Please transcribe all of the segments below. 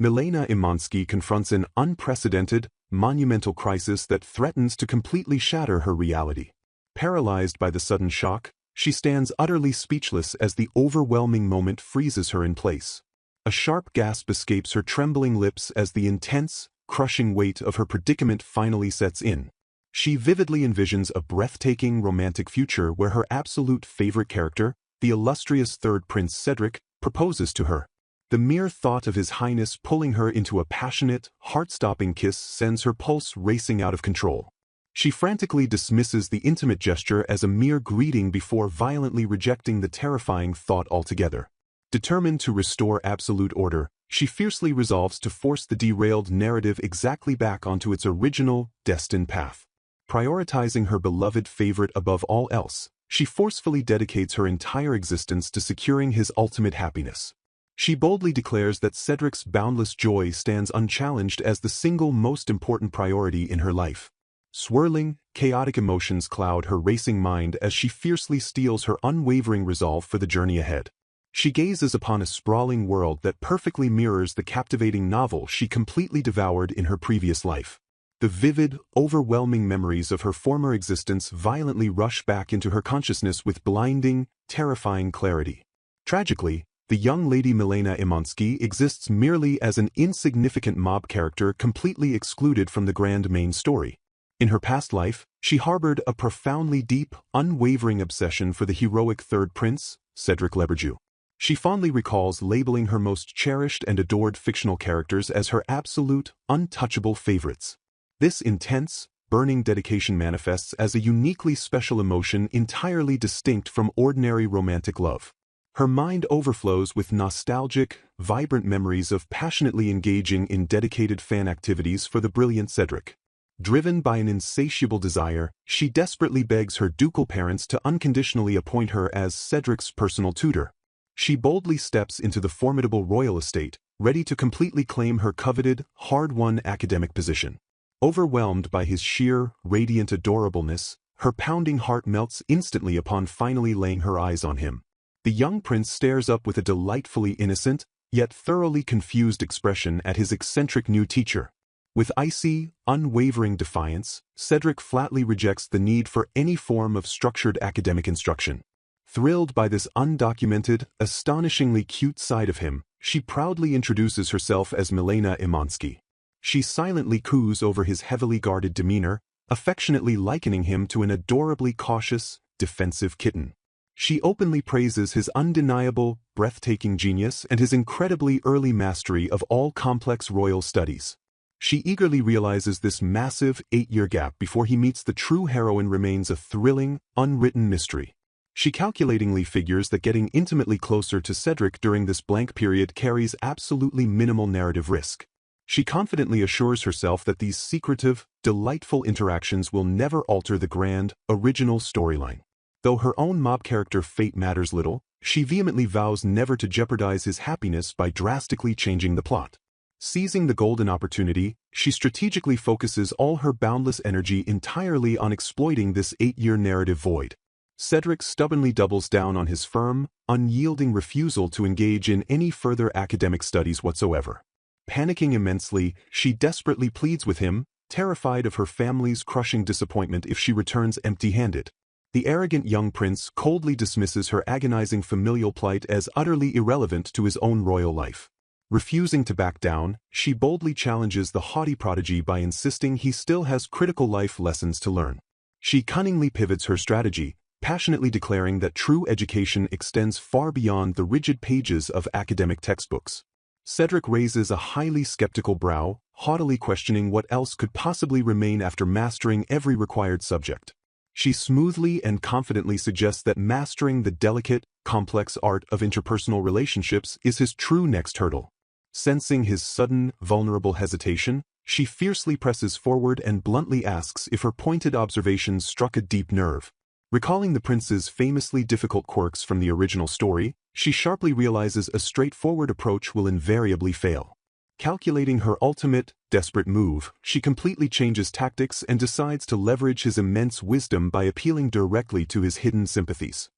Milena Imansky confronts an unprecedented, monumental crisis that threatens to completely shatter her reality. Paralyzed by the sudden shock, she stands utterly speechless as the overwhelming moment freezes her in place. A sharp gasp escapes her trembling lips as the intense, crushing weight of her predicament finally sets in. She vividly envisions a breathtaking romantic future where her absolute favorite character, the illustrious third Prince Cedric, proposes to her. The mere thought of His Highness pulling her into a passionate, heart-stopping kiss sends her pulse racing out of control. She frantically dismisses the intimate gesture as a mere greeting before violently rejecting the terrifying thought altogether. Determined to restore absolute order, she fiercely resolves to force the derailed narrative exactly back onto its original, destined path. Prioritizing her beloved favorite above all else, she forcefully dedicates her entire existence to securing his ultimate happiness. She boldly declares that Cedric's boundless joy stands unchallenged as the single most important priority in her life. Swirling, chaotic emotions cloud her racing mind as she fiercely steels her unwavering resolve for the journey ahead. She gazes upon a sprawling world that perfectly mirrors the captivating novel she completely devoured in her previous life. The vivid, overwhelming memories of her former existence violently rush back into her consciousness with blinding, terrifying clarity. Tragically, the young lady Milena Imansky exists merely as an insignificant mob character completely excluded from the grand main story. In her past life, she harbored a profoundly deep, unwavering obsession for the heroic third prince, Cedric Leberju. She fondly recalls labeling her most cherished and adored fictional characters as her absolute, untouchable favorites. This intense, burning dedication manifests as a uniquely special emotion entirely distinct from ordinary romantic love. Her mind overflows with nostalgic, vibrant memories of passionately engaging in dedicated fan activities for the brilliant Cedric. Driven by an insatiable desire, she desperately begs her ducal parents to unconditionally appoint her as Cedric's personal tutor. She boldly steps into the formidable royal estate, ready to completely claim her coveted, hard-won academic position. Overwhelmed by his sheer, radiant adorableness, her pounding heart melts instantly upon finally laying her eyes on him. The young prince stares up with a delightfully innocent, yet thoroughly confused expression at his eccentric new teacher. With icy, unwavering defiance, Cedric flatly rejects the need for any form of structured academic instruction. Thrilled by this undocumented, astonishingly cute side of him, she proudly introduces herself as Milena Imansky. She silently coos over his heavily guarded demeanor, affectionately likening him to an adorably cautious, defensive kitten. She openly praises his undeniable, breathtaking genius and his incredibly early mastery of all complex royal studies. She eagerly realizes this massive 8-year gap before he meets the true heroine remains a thrilling, unwritten mystery. She calculatingly figures that getting intimately closer to Cedric during this blank period carries absolutely minimal narrative risk. She confidently assures herself that these secretive, delightful interactions will never alter the grand, original storyline. Though her own mob character fate matters little, she vehemently vows never to jeopardize his happiness by drastically changing the plot. Seizing the golden opportunity, she strategically focuses all her boundless energy entirely on exploiting this 8-year narrative void. Cedric stubbornly doubles down on his firm, unyielding refusal to engage in any further academic studies whatsoever. Panicking immensely, she desperately pleads with him, terrified of her family's crushing disappointment if she returns empty-handed. The arrogant young prince coldly dismisses her agonizing familial plight as utterly irrelevant to his own royal life. Refusing to back down, she boldly challenges the haughty prodigy by insisting he still has critical life lessons to learn. She cunningly pivots her strategy, passionately declaring that true education extends far beyond the rigid pages of academic textbooks. Cedric raises a highly skeptical brow, haughtily questioning what else could possibly remain after mastering every required subject. She smoothly and confidently suggests that mastering the delicate, complex art of interpersonal relationships is his true next hurdle. Sensing his sudden, vulnerable hesitation, she fiercely presses forward and bluntly asks if her pointed observations struck a deep nerve. Recalling the prince's famously difficult quirks from the original story, she sharply realizes a straightforward approach will invariably fail. Calculating her ultimate, desperate move, she completely changes tactics and decides to leverage his immense wisdom by appealing directly to his hidden sympathies.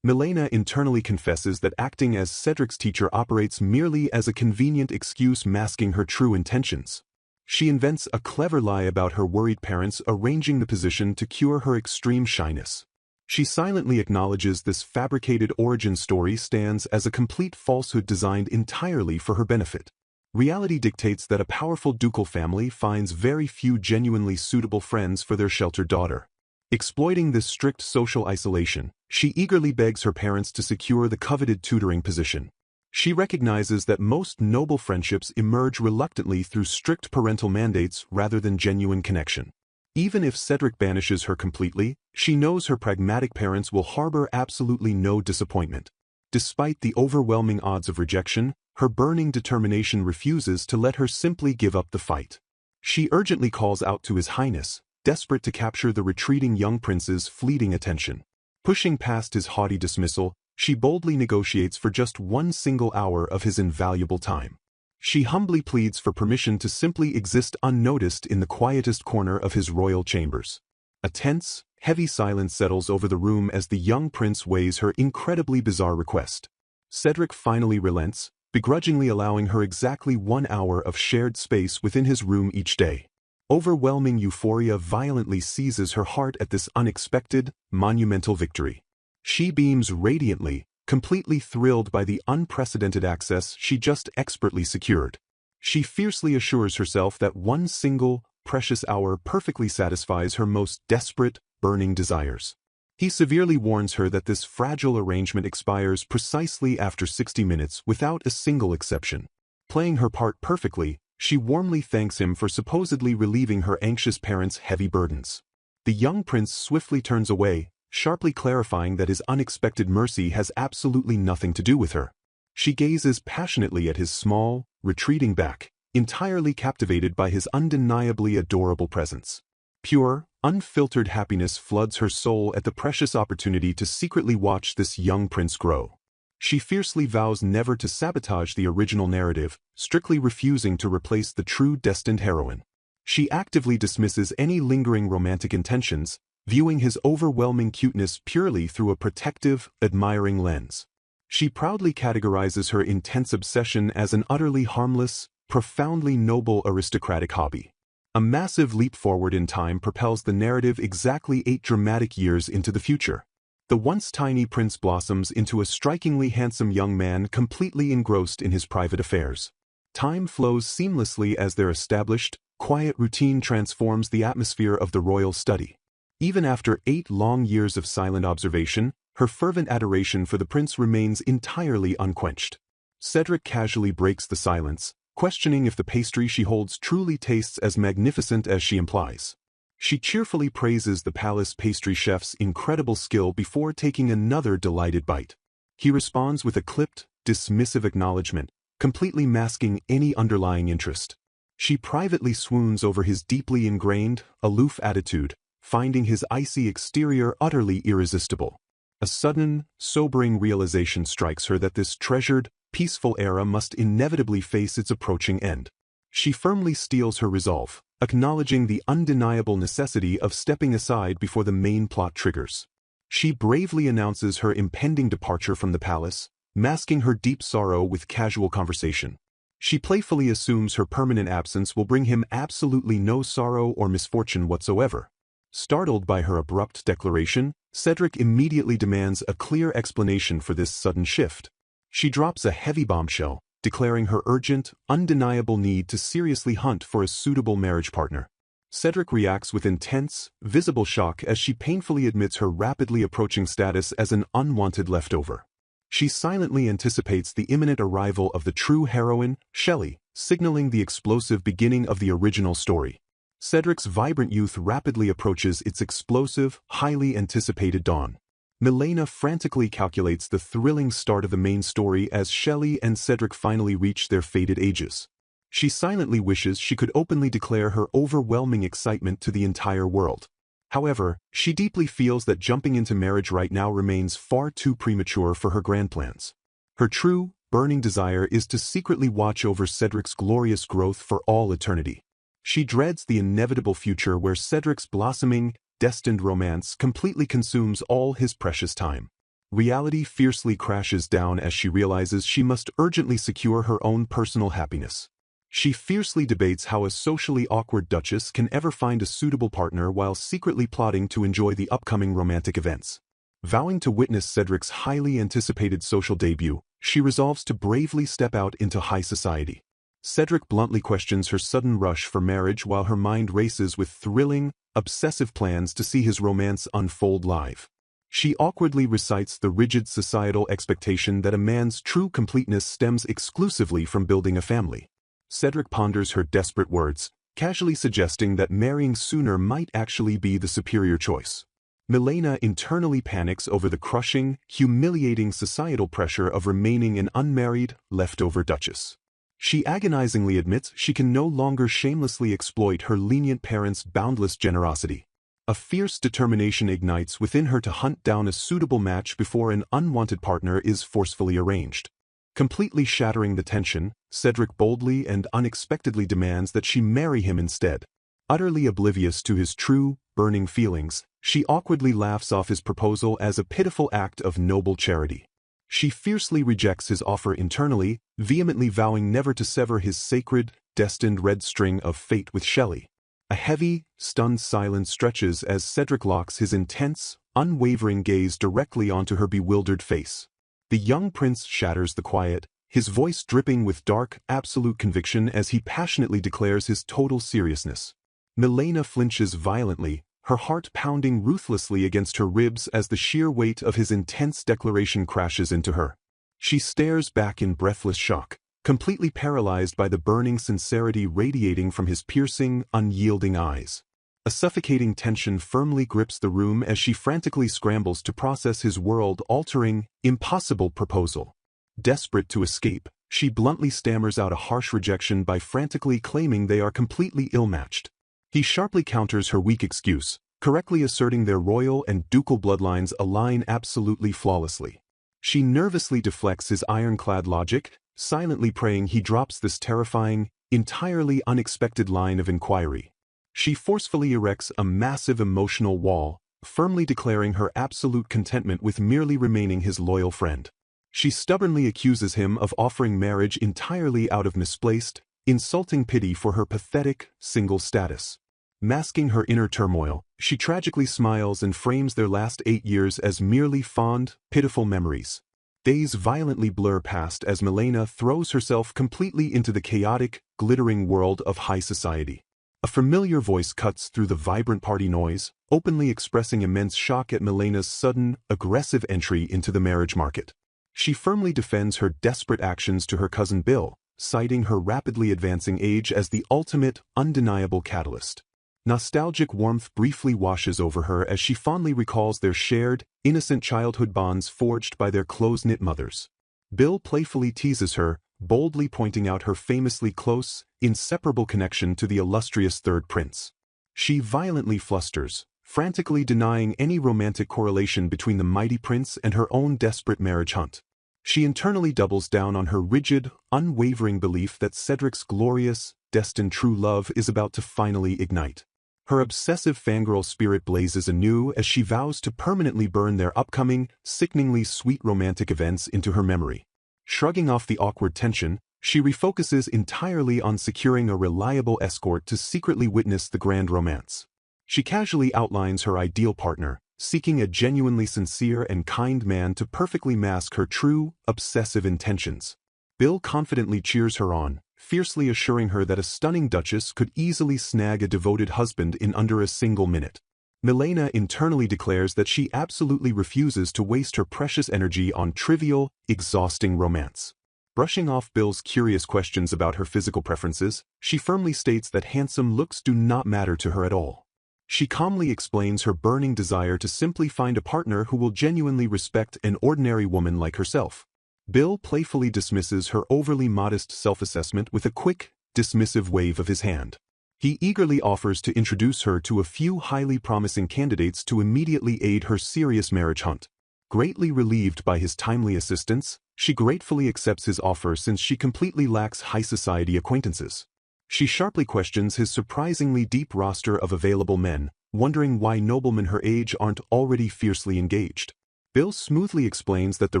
Milena internally confesses that acting as Cedric's teacher operates merely as a convenient excuse masking her true intentions. She invents a clever lie about her worried parents arranging the position to cure her extreme shyness. She silently acknowledges this fabricated origin story stands as a complete falsehood designed entirely for her benefit. Reality dictates that a powerful ducal family finds very few genuinely suitable friends for their sheltered daughter. Exploiting this strict social isolation, she eagerly begs her parents to secure the coveted tutoring position. She recognizes that most noble friendships emerge reluctantly through strict parental mandates rather than genuine connection. Even if Cedric banishes her completely, she knows her pragmatic parents will harbor absolutely no disappointment. Despite the overwhelming odds of rejection, her burning determination refuses to let her simply give up the fight. She urgently calls out to His Highness, desperate to capture the retreating young prince's fleeting attention. Pushing past his haughty dismissal, she boldly negotiates for just 1 single hour of his invaluable time. She humbly pleads for permission to simply exist unnoticed in the quietest corner of his royal chambers. A tense, heavy silence settles over the room as the young prince weighs her incredibly bizarre request. Cedric finally relents, begrudgingly allowing her exactly 1 hour of shared space within his room each day. Overwhelming euphoria violently seizes her heart at this unexpected, monumental victory. She beams radiantly, completely thrilled by the unprecedented access she just expertly secured. She fiercely assures herself that 1 single, precious hour perfectly satisfies her most desperate, burning desires. He severely warns her that this fragile arrangement expires precisely after 60 minutes without a single exception. Playing her part perfectly, she warmly thanks him for supposedly relieving her anxious parents' heavy burdens. The young prince swiftly turns away, sharply clarifying that his unexpected mercy has absolutely nothing to do with her. She gazes passionately at his small, retreating back, entirely captivated by his undeniably adorable presence. Pure, unfiltered happiness floods her soul at the precious opportunity to secretly watch this young prince grow. She fiercely vows never to sabotage the original narrative, strictly refusing to replace the true destined heroine. She actively dismisses any lingering romantic intentions, viewing his overwhelming cuteness purely through a protective, admiring lens. She proudly categorizes her intense obsession as an utterly harmless, profoundly noble aristocratic hobby. A massive leap forward in time propels the narrative exactly 8 dramatic years into the future. The once tiny prince blossoms into a strikingly handsome young man completely engrossed in his private affairs. Time flows seamlessly as their established, quiet routine transforms the atmosphere of the royal study. Even after 8 long years of silent observation, her fervent adoration for the prince remains entirely unquenched. Cedric casually breaks the silence, questioning if the pastry she holds truly tastes as magnificent as she implies. She cheerfully praises the palace pastry chef's incredible skill before taking another delighted bite. He responds with a clipped, dismissive acknowledgement, completely masking any underlying interest. She privately swoons over his deeply ingrained, aloof attitude, finding his icy exterior utterly irresistible. A sudden, sobering realization strikes her that this treasured, peaceful era must inevitably face its approaching end. She firmly steels her resolve, acknowledging the undeniable necessity of stepping aside before the main plot triggers. She bravely announces her impending departure from the palace, masking her deep sorrow with casual conversation. She playfully assumes her permanent absence will bring him absolutely no sorrow or misfortune whatsoever. Startled by her abrupt declaration, Cedric immediately demands a clear explanation for this sudden shift. She drops a heavy bombshell, declaring her urgent, undeniable need to seriously hunt for a suitable marriage partner. Cedric reacts with intense, visible shock as she painfully admits her rapidly approaching status as an unwanted leftover. She silently anticipates the imminent arrival of the true heroine, Shelley, signaling the explosive beginning of the original story. Cedric's vibrant youth rapidly approaches its explosive, highly anticipated dawn. Milena frantically calculates the thrilling start of the main story as Shelley and Cedric finally reach their fated ages. She silently wishes she could openly declare her overwhelming excitement to the entire world. However, she deeply feels that jumping into marriage right now remains far too premature for her grand plans. Her true, burning desire is to secretly watch over Cedric's glorious growth for all eternity. She dreads the inevitable future where Cedric's blossoming, destined romance completely consumes all his precious time. Reality fiercely crashes down as she realizes she must urgently secure her own personal happiness. She fiercely debates how a socially awkward duchess can ever find a suitable partner while secretly plotting to enjoy the upcoming romantic events. Vowing to witness Cedric's highly anticipated social debut, she resolves to bravely step out into high society. Cedric bluntly questions her sudden rush for marriage while her mind races with thrilling, obsessive plans to see his romance unfold live. She awkwardly recites the rigid societal expectation that a man's true completeness stems exclusively from building a family. Cedric ponders her desperate words, casually suggesting that marrying sooner might actually be the superior choice. Milena internally panics over the crushing, humiliating societal pressure of remaining an unmarried, leftover duchess. She agonizingly admits she can no longer shamelessly exploit her lenient parents' boundless generosity. A fierce determination ignites within her to hunt down a suitable match before an unwanted partner is forcefully arranged. Completely shattering the tension, Cedric boldly and unexpectedly demands that she marry him instead. Utterly oblivious to his true, burning feelings, she awkwardly laughs off his proposal as a pitiful act of noble charity. She fiercely rejects his offer internally, vehemently vowing never to sever his sacred, destined red string of fate with Shelley. A heavy, stunned silence stretches as Cedric locks his intense, unwavering gaze directly onto her bewildered face. The young prince shatters the quiet, his voice dripping with dark, absolute conviction as he passionately declares his total seriousness. Milena flinches violently, her heart pounding ruthlessly against her ribs as the sheer weight of his intense declaration crashes into her. She stares back in breathless shock, completely paralyzed by the burning sincerity radiating from his piercing, unyielding eyes. A suffocating tension firmly grips the room as she frantically scrambles to process his world-altering, impossible proposal. Desperate to escape, she bluntly stammers out a harsh rejection by frantically claiming they are completely ill-matched. He sharply counters her weak excuse, correctly asserting their royal and ducal bloodlines align absolutely flawlessly. She nervously deflects his ironclad logic, silently praying he drops this terrifying, entirely unexpected line of inquiry. She forcefully erects a massive emotional wall, firmly declaring her absolute contentment with merely remaining his loyal friend. She stubbornly accuses him of offering marriage entirely out of misplaced, insulting pity for her pathetic, single status. Masking her inner turmoil, she tragically smiles and frames their last 8 years as merely fond, pitiful memories. Days violently blur past as Milena throws herself completely into the chaotic, glittering world of high society. A familiar voice cuts through the vibrant party noise, openly expressing immense shock at Milena's sudden, aggressive entry into the marriage market. She firmly defends her desperate actions to her cousin Bill, citing her rapidly advancing age as the ultimate, undeniable catalyst. Nostalgic warmth briefly washes over her as she fondly recalls their shared, innocent childhood bonds forged by their close-knit mothers. Bill playfully teases her, boldly pointing out her famously close, inseparable connection to the illustrious third prince. She violently flusters, frantically denying any romantic correlation between the mighty prince and her own desperate marriage hunt. She internally doubles down on her rigid, unwavering belief that Cedric's glorious, destined true love is about to finally ignite. Her obsessive fangirl spirit blazes anew as she vows to permanently burn their upcoming, sickeningly sweet romantic events into her memory. Shrugging off the awkward tension, she refocuses entirely on securing a reliable escort to secretly witness the grand romance. She casually outlines her ideal partner, seeking a genuinely sincere and kind man to perfectly mask her true, obsessive intentions. Bill confidently cheers her on, fiercely assuring her that a stunning duchess could easily snag a devoted husband in under a single minute. Milena internally declares that she absolutely refuses to waste her precious energy on trivial, exhausting romance. Brushing off Bill's curious questions about her physical preferences, she firmly states that handsome looks do not matter to her at all. She calmly explains her burning desire to simply find a partner who will genuinely respect an ordinary woman like herself. Bill playfully dismisses her overly modest self-assessment with a quick, dismissive wave of his hand. He eagerly offers to introduce her to a few highly promising candidates to immediately aid her serious marriage hunt. Greatly relieved by his timely assistance, she gratefully accepts his offer since she completely lacks high society acquaintances. She sharply questions his surprisingly deep roster of available men, wondering why noblemen her age aren't already fiercely engaged. Bill smoothly explains that the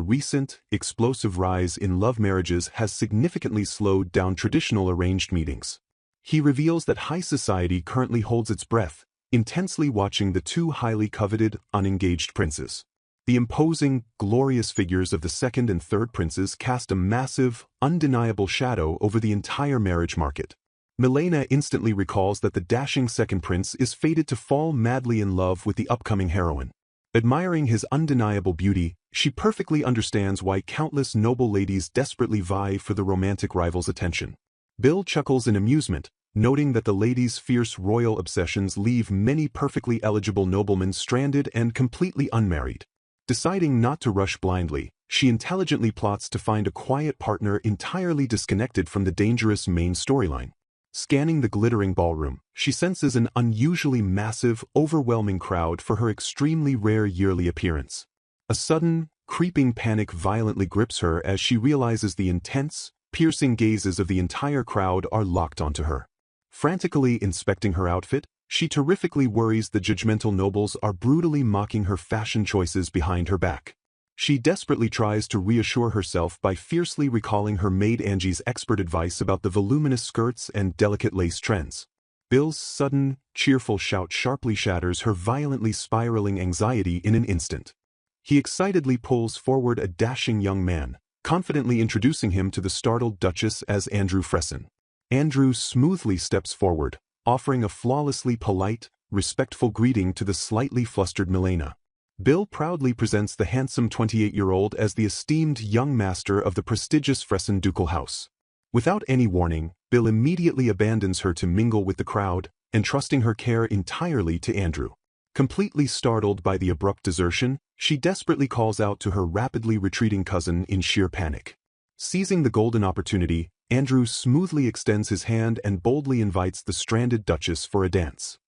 recent, explosive rise in love marriages has significantly slowed down traditional arranged meetings. He reveals that high society currently holds its breath, intensely watching the two highly coveted, unengaged princes. The imposing, glorious figures of the second and third princes cast a massive, undeniable shadow over the entire marriage market. Milena instantly recalls that the dashing second prince is fated to fall madly in love with the upcoming heroine. Admiring his undeniable beauty, she perfectly understands why countless noble ladies desperately vie for the romantic rival's attention. Bill chuckles in amusement, noting that the lady's fierce royal obsessions leave many perfectly eligible noblemen stranded and completely unmarried. Deciding not to rush blindly, she intelligently plots to find a quiet partner entirely disconnected from the dangerous main storyline. Scanning the glittering ballroom, she senses an unusually massive, overwhelming crowd for her extremely rare yearly appearance. A sudden, creeping panic violently grips her as she realizes the intense, piercing gazes of the entire crowd are locked onto her. Frantically inspecting her outfit, she terrifically worries the judgmental nobles are brutally mocking her fashion choices behind her back. She desperately tries to reassure herself by fiercely recalling her maid Angie's expert advice about the voluminous skirts and delicate lace trends. Bill's sudden, cheerful shout sharply shatters her violently spiraling anxiety in an instant. He excitedly pulls forward a dashing young man, confidently introducing him to the startled Duchess as Andrew Fresson. Andrew smoothly steps forward, offering a flawlessly polite, respectful greeting to the slightly flustered Milena. Bill proudly presents the handsome 28-year-old as the esteemed young master of the prestigious Fresson ducal house. Without any warning, Bill immediately abandons her to mingle with the crowd, entrusting her care entirely to Andrew. Completely startled by the abrupt desertion, she desperately calls out to her rapidly retreating cousin in sheer panic. Seizing the golden opportunity, Andrew smoothly extends his hand and boldly invites the stranded Duchess for a dance.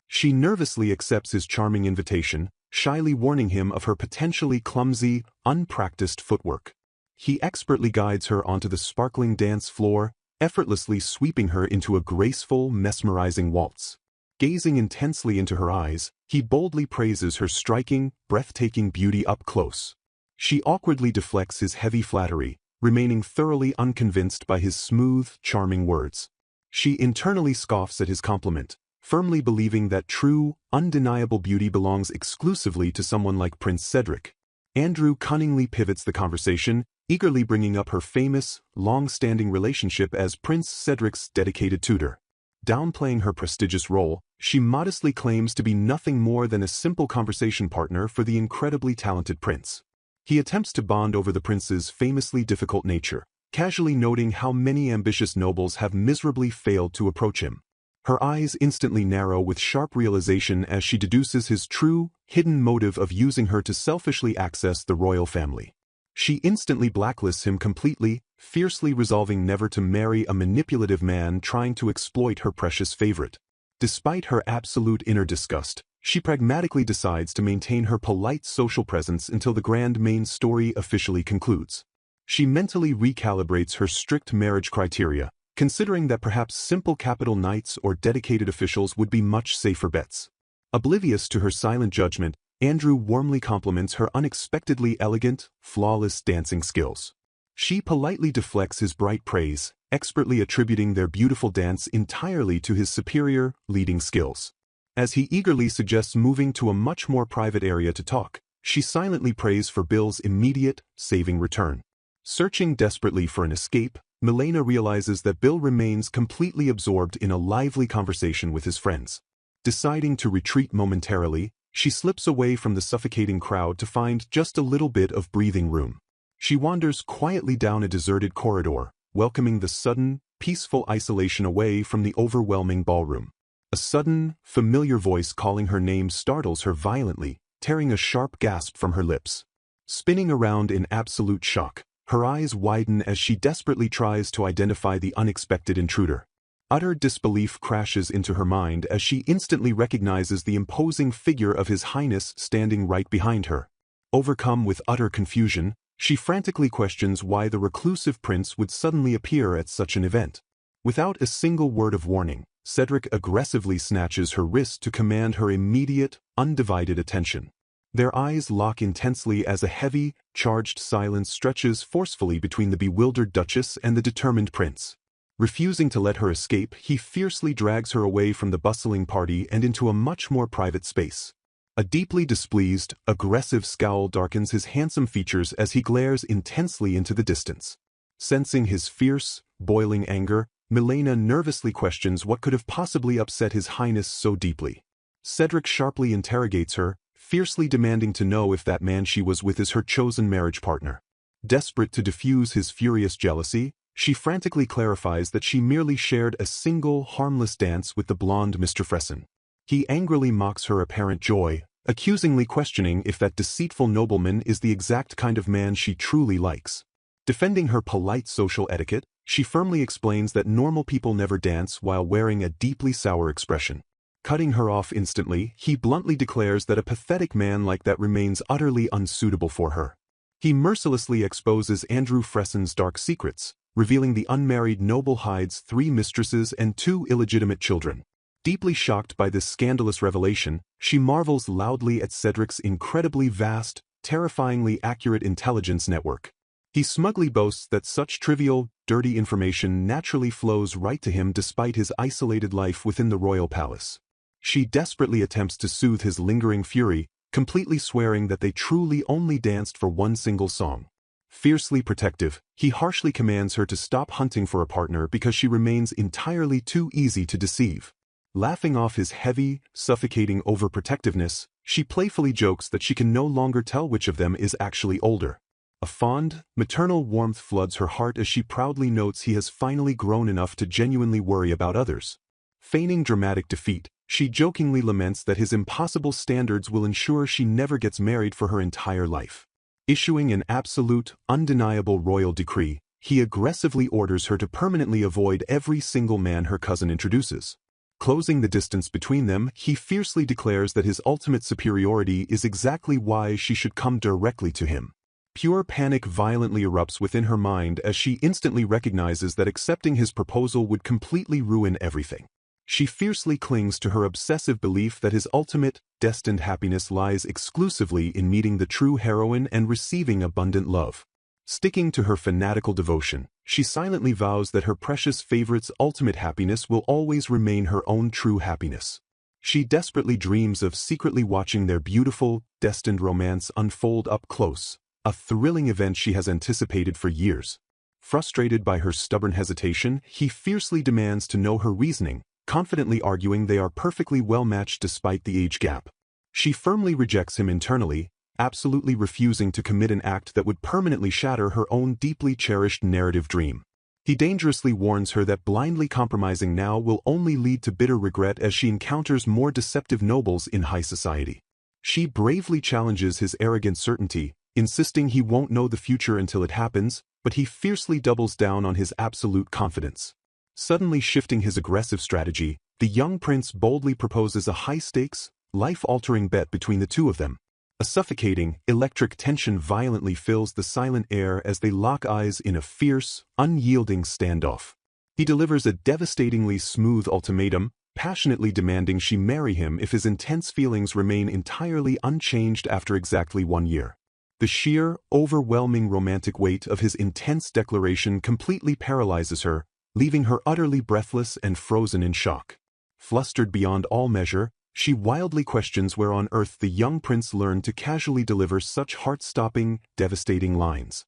She nervously accepts his charming invitation, shyly warning him of her potentially clumsy, unpracticed footwork. He expertly guides her onto the sparkling dance floor, effortlessly sweeping her into a graceful, mesmerizing waltz. Gazing intensely into her eyes, he boldly praises her striking, breathtaking beauty up close. She awkwardly deflects his heavy flattery, remaining thoroughly unconvinced by his smooth, charming words. She internally scoffs at his compliment, firmly believing that true, undeniable beauty belongs exclusively to someone like Prince Cedric. Andrew cunningly pivots the conversation, eagerly bringing up her famous, long-standing relationship as Prince Cedric's dedicated tutor. Downplaying her prestigious role, she modestly claims to be nothing more than a simple conversation partner for the incredibly talented prince. He attempts to bond over the prince's famously difficult nature, casually noting how many ambitious nobles have miserably failed to approach him. Her eyes instantly narrow with sharp realization as she deduces his true, hidden motive of using her to selfishly access the royal family. She instantly blacklists him completely, fiercely resolving never to marry a manipulative man trying to exploit her precious favorite. Despite her absolute inner disgust, she pragmatically decides to maintain her polite social presence until the grand main story officially concludes. She mentally recalibrates her strict marriage criteria, considering that perhaps simple capital knights or dedicated officials would be much safer bets. Oblivious to her silent judgment, Andrew warmly compliments her unexpectedly elegant, flawless dancing skills. She politely deflects his bright praise, expertly attributing their beautiful dance entirely to his superior, leading skills. As he eagerly suggests moving to a much more private area to talk, she silently prays for Bill's immediate, saving return. Searching desperately for an escape, Milena realizes that Bill remains completely absorbed in a lively conversation with his friends. Deciding to retreat momentarily, she slips away from the suffocating crowd to find just a little bit of breathing room. She wanders quietly down a deserted corridor, welcoming the sudden, peaceful isolation away from the overwhelming ballroom. A sudden, familiar voice calling her name startles her violently, tearing a sharp gasp from her lips. Spinning around in absolute shock, her eyes widen as she desperately tries to identify the unexpected intruder. Utter disbelief crashes into her mind as she instantly recognizes the imposing figure of His Highness standing right behind her. Overcome with utter confusion, she frantically questions why the reclusive prince would suddenly appear at such an event. Without a single word of warning, Cedric aggressively snatches her wrist to command her immediate, undivided attention. Their eyes lock intensely as a heavy, charged silence stretches forcefully between the bewildered Duchess and the determined prince. Refusing to let her escape, he fiercely drags her away from the bustling party and into a much more private space. A deeply displeased, aggressive scowl darkens his handsome features as he glares intensely into the distance. Sensing his fierce, boiling anger, Milena nervously questions what could have possibly upset His Highness so deeply. Cedric sharply interrogates her, fiercely demanding to know if that man she was with is her chosen marriage partner. Desperate to diffuse his furious jealousy, she frantically clarifies that she merely shared a single, harmless dance with the blonde Mr. Fresson. He angrily mocks her apparent joy, accusingly questioning if that deceitful nobleman is the exact kind of man she truly likes. Defending her polite social etiquette, she firmly explains that normal people never dance while wearing a deeply sour expression. Cutting her off instantly, he bluntly declares that a pathetic man like that remains utterly unsuitable for her. He mercilessly exposes Andrew Fresson's dark secrets, revealing the unmarried noble hides 3 mistresses and 2 illegitimate children. Deeply shocked by this scandalous revelation, she marvels loudly at Cedric's incredibly vast, terrifyingly accurate intelligence network. He smugly boasts that such trivial, dirty information naturally flows right to him despite his isolated life within the royal palace. She desperately attempts to soothe his lingering fury, completely swearing that they truly only danced for one single song. Fiercely protective, he harshly commands her to stop hunting for a partner because she remains entirely too easy to deceive. Laughing off his heavy, suffocating overprotectiveness, she playfully jokes that she can no longer tell which of them is actually older. A fond, maternal warmth floods her heart as she proudly notes he has finally grown enough to genuinely worry about others. Feigning dramatic defeat, she jokingly laments that his impossible standards will ensure she never gets married for her entire life. Issuing an absolute, undeniable royal decree, he aggressively orders her to permanently avoid every single man her cousin introduces. Closing the distance between them, he fiercely declares that his ultimate superiority is exactly why she should come directly to him. Pure panic violently erupts within her mind as she instantly recognizes that accepting his proposal would completely ruin everything. She fiercely clings to her obsessive belief that his ultimate, destined happiness lies exclusively in meeting the true heroine and receiving abundant love. Sticking to her fanatical devotion, she silently vows that her precious favorite's ultimate happiness will always remain her own true happiness. She desperately dreams of secretly watching their beautiful, destined romance unfold up close, a thrilling event she has anticipated for years. Frustrated by her stubborn hesitation, he fiercely demands to know her reasoning, confidently arguing they are perfectly well matched despite the age gap. She firmly rejects him internally, absolutely refusing to commit an act that would permanently shatter her own deeply cherished narrative dream. He dangerously warns her that blindly compromising now will only lead to bitter regret as she encounters more deceptive nobles in high society. She bravely challenges his arrogant certainty, insisting he won't know the future until it happens, but he fiercely doubles down on his absolute confidence. Suddenly shifting his aggressive strategy, the young prince boldly proposes a high-stakes, life-altering bet between the two of them. A suffocating, electric tension violently fills the silent air as they lock eyes in a fierce, unyielding standoff. He delivers a devastatingly smooth ultimatum, passionately demanding she marry him if his intense feelings remain entirely unchanged after exactly 1 year. The sheer, overwhelming romantic weight of his intense declaration completely paralyzes her, leaving her utterly breathless and frozen in shock. Flustered beyond all measure, she wildly questions where on earth the young prince learned to casually deliver such heart-stopping, devastating lines.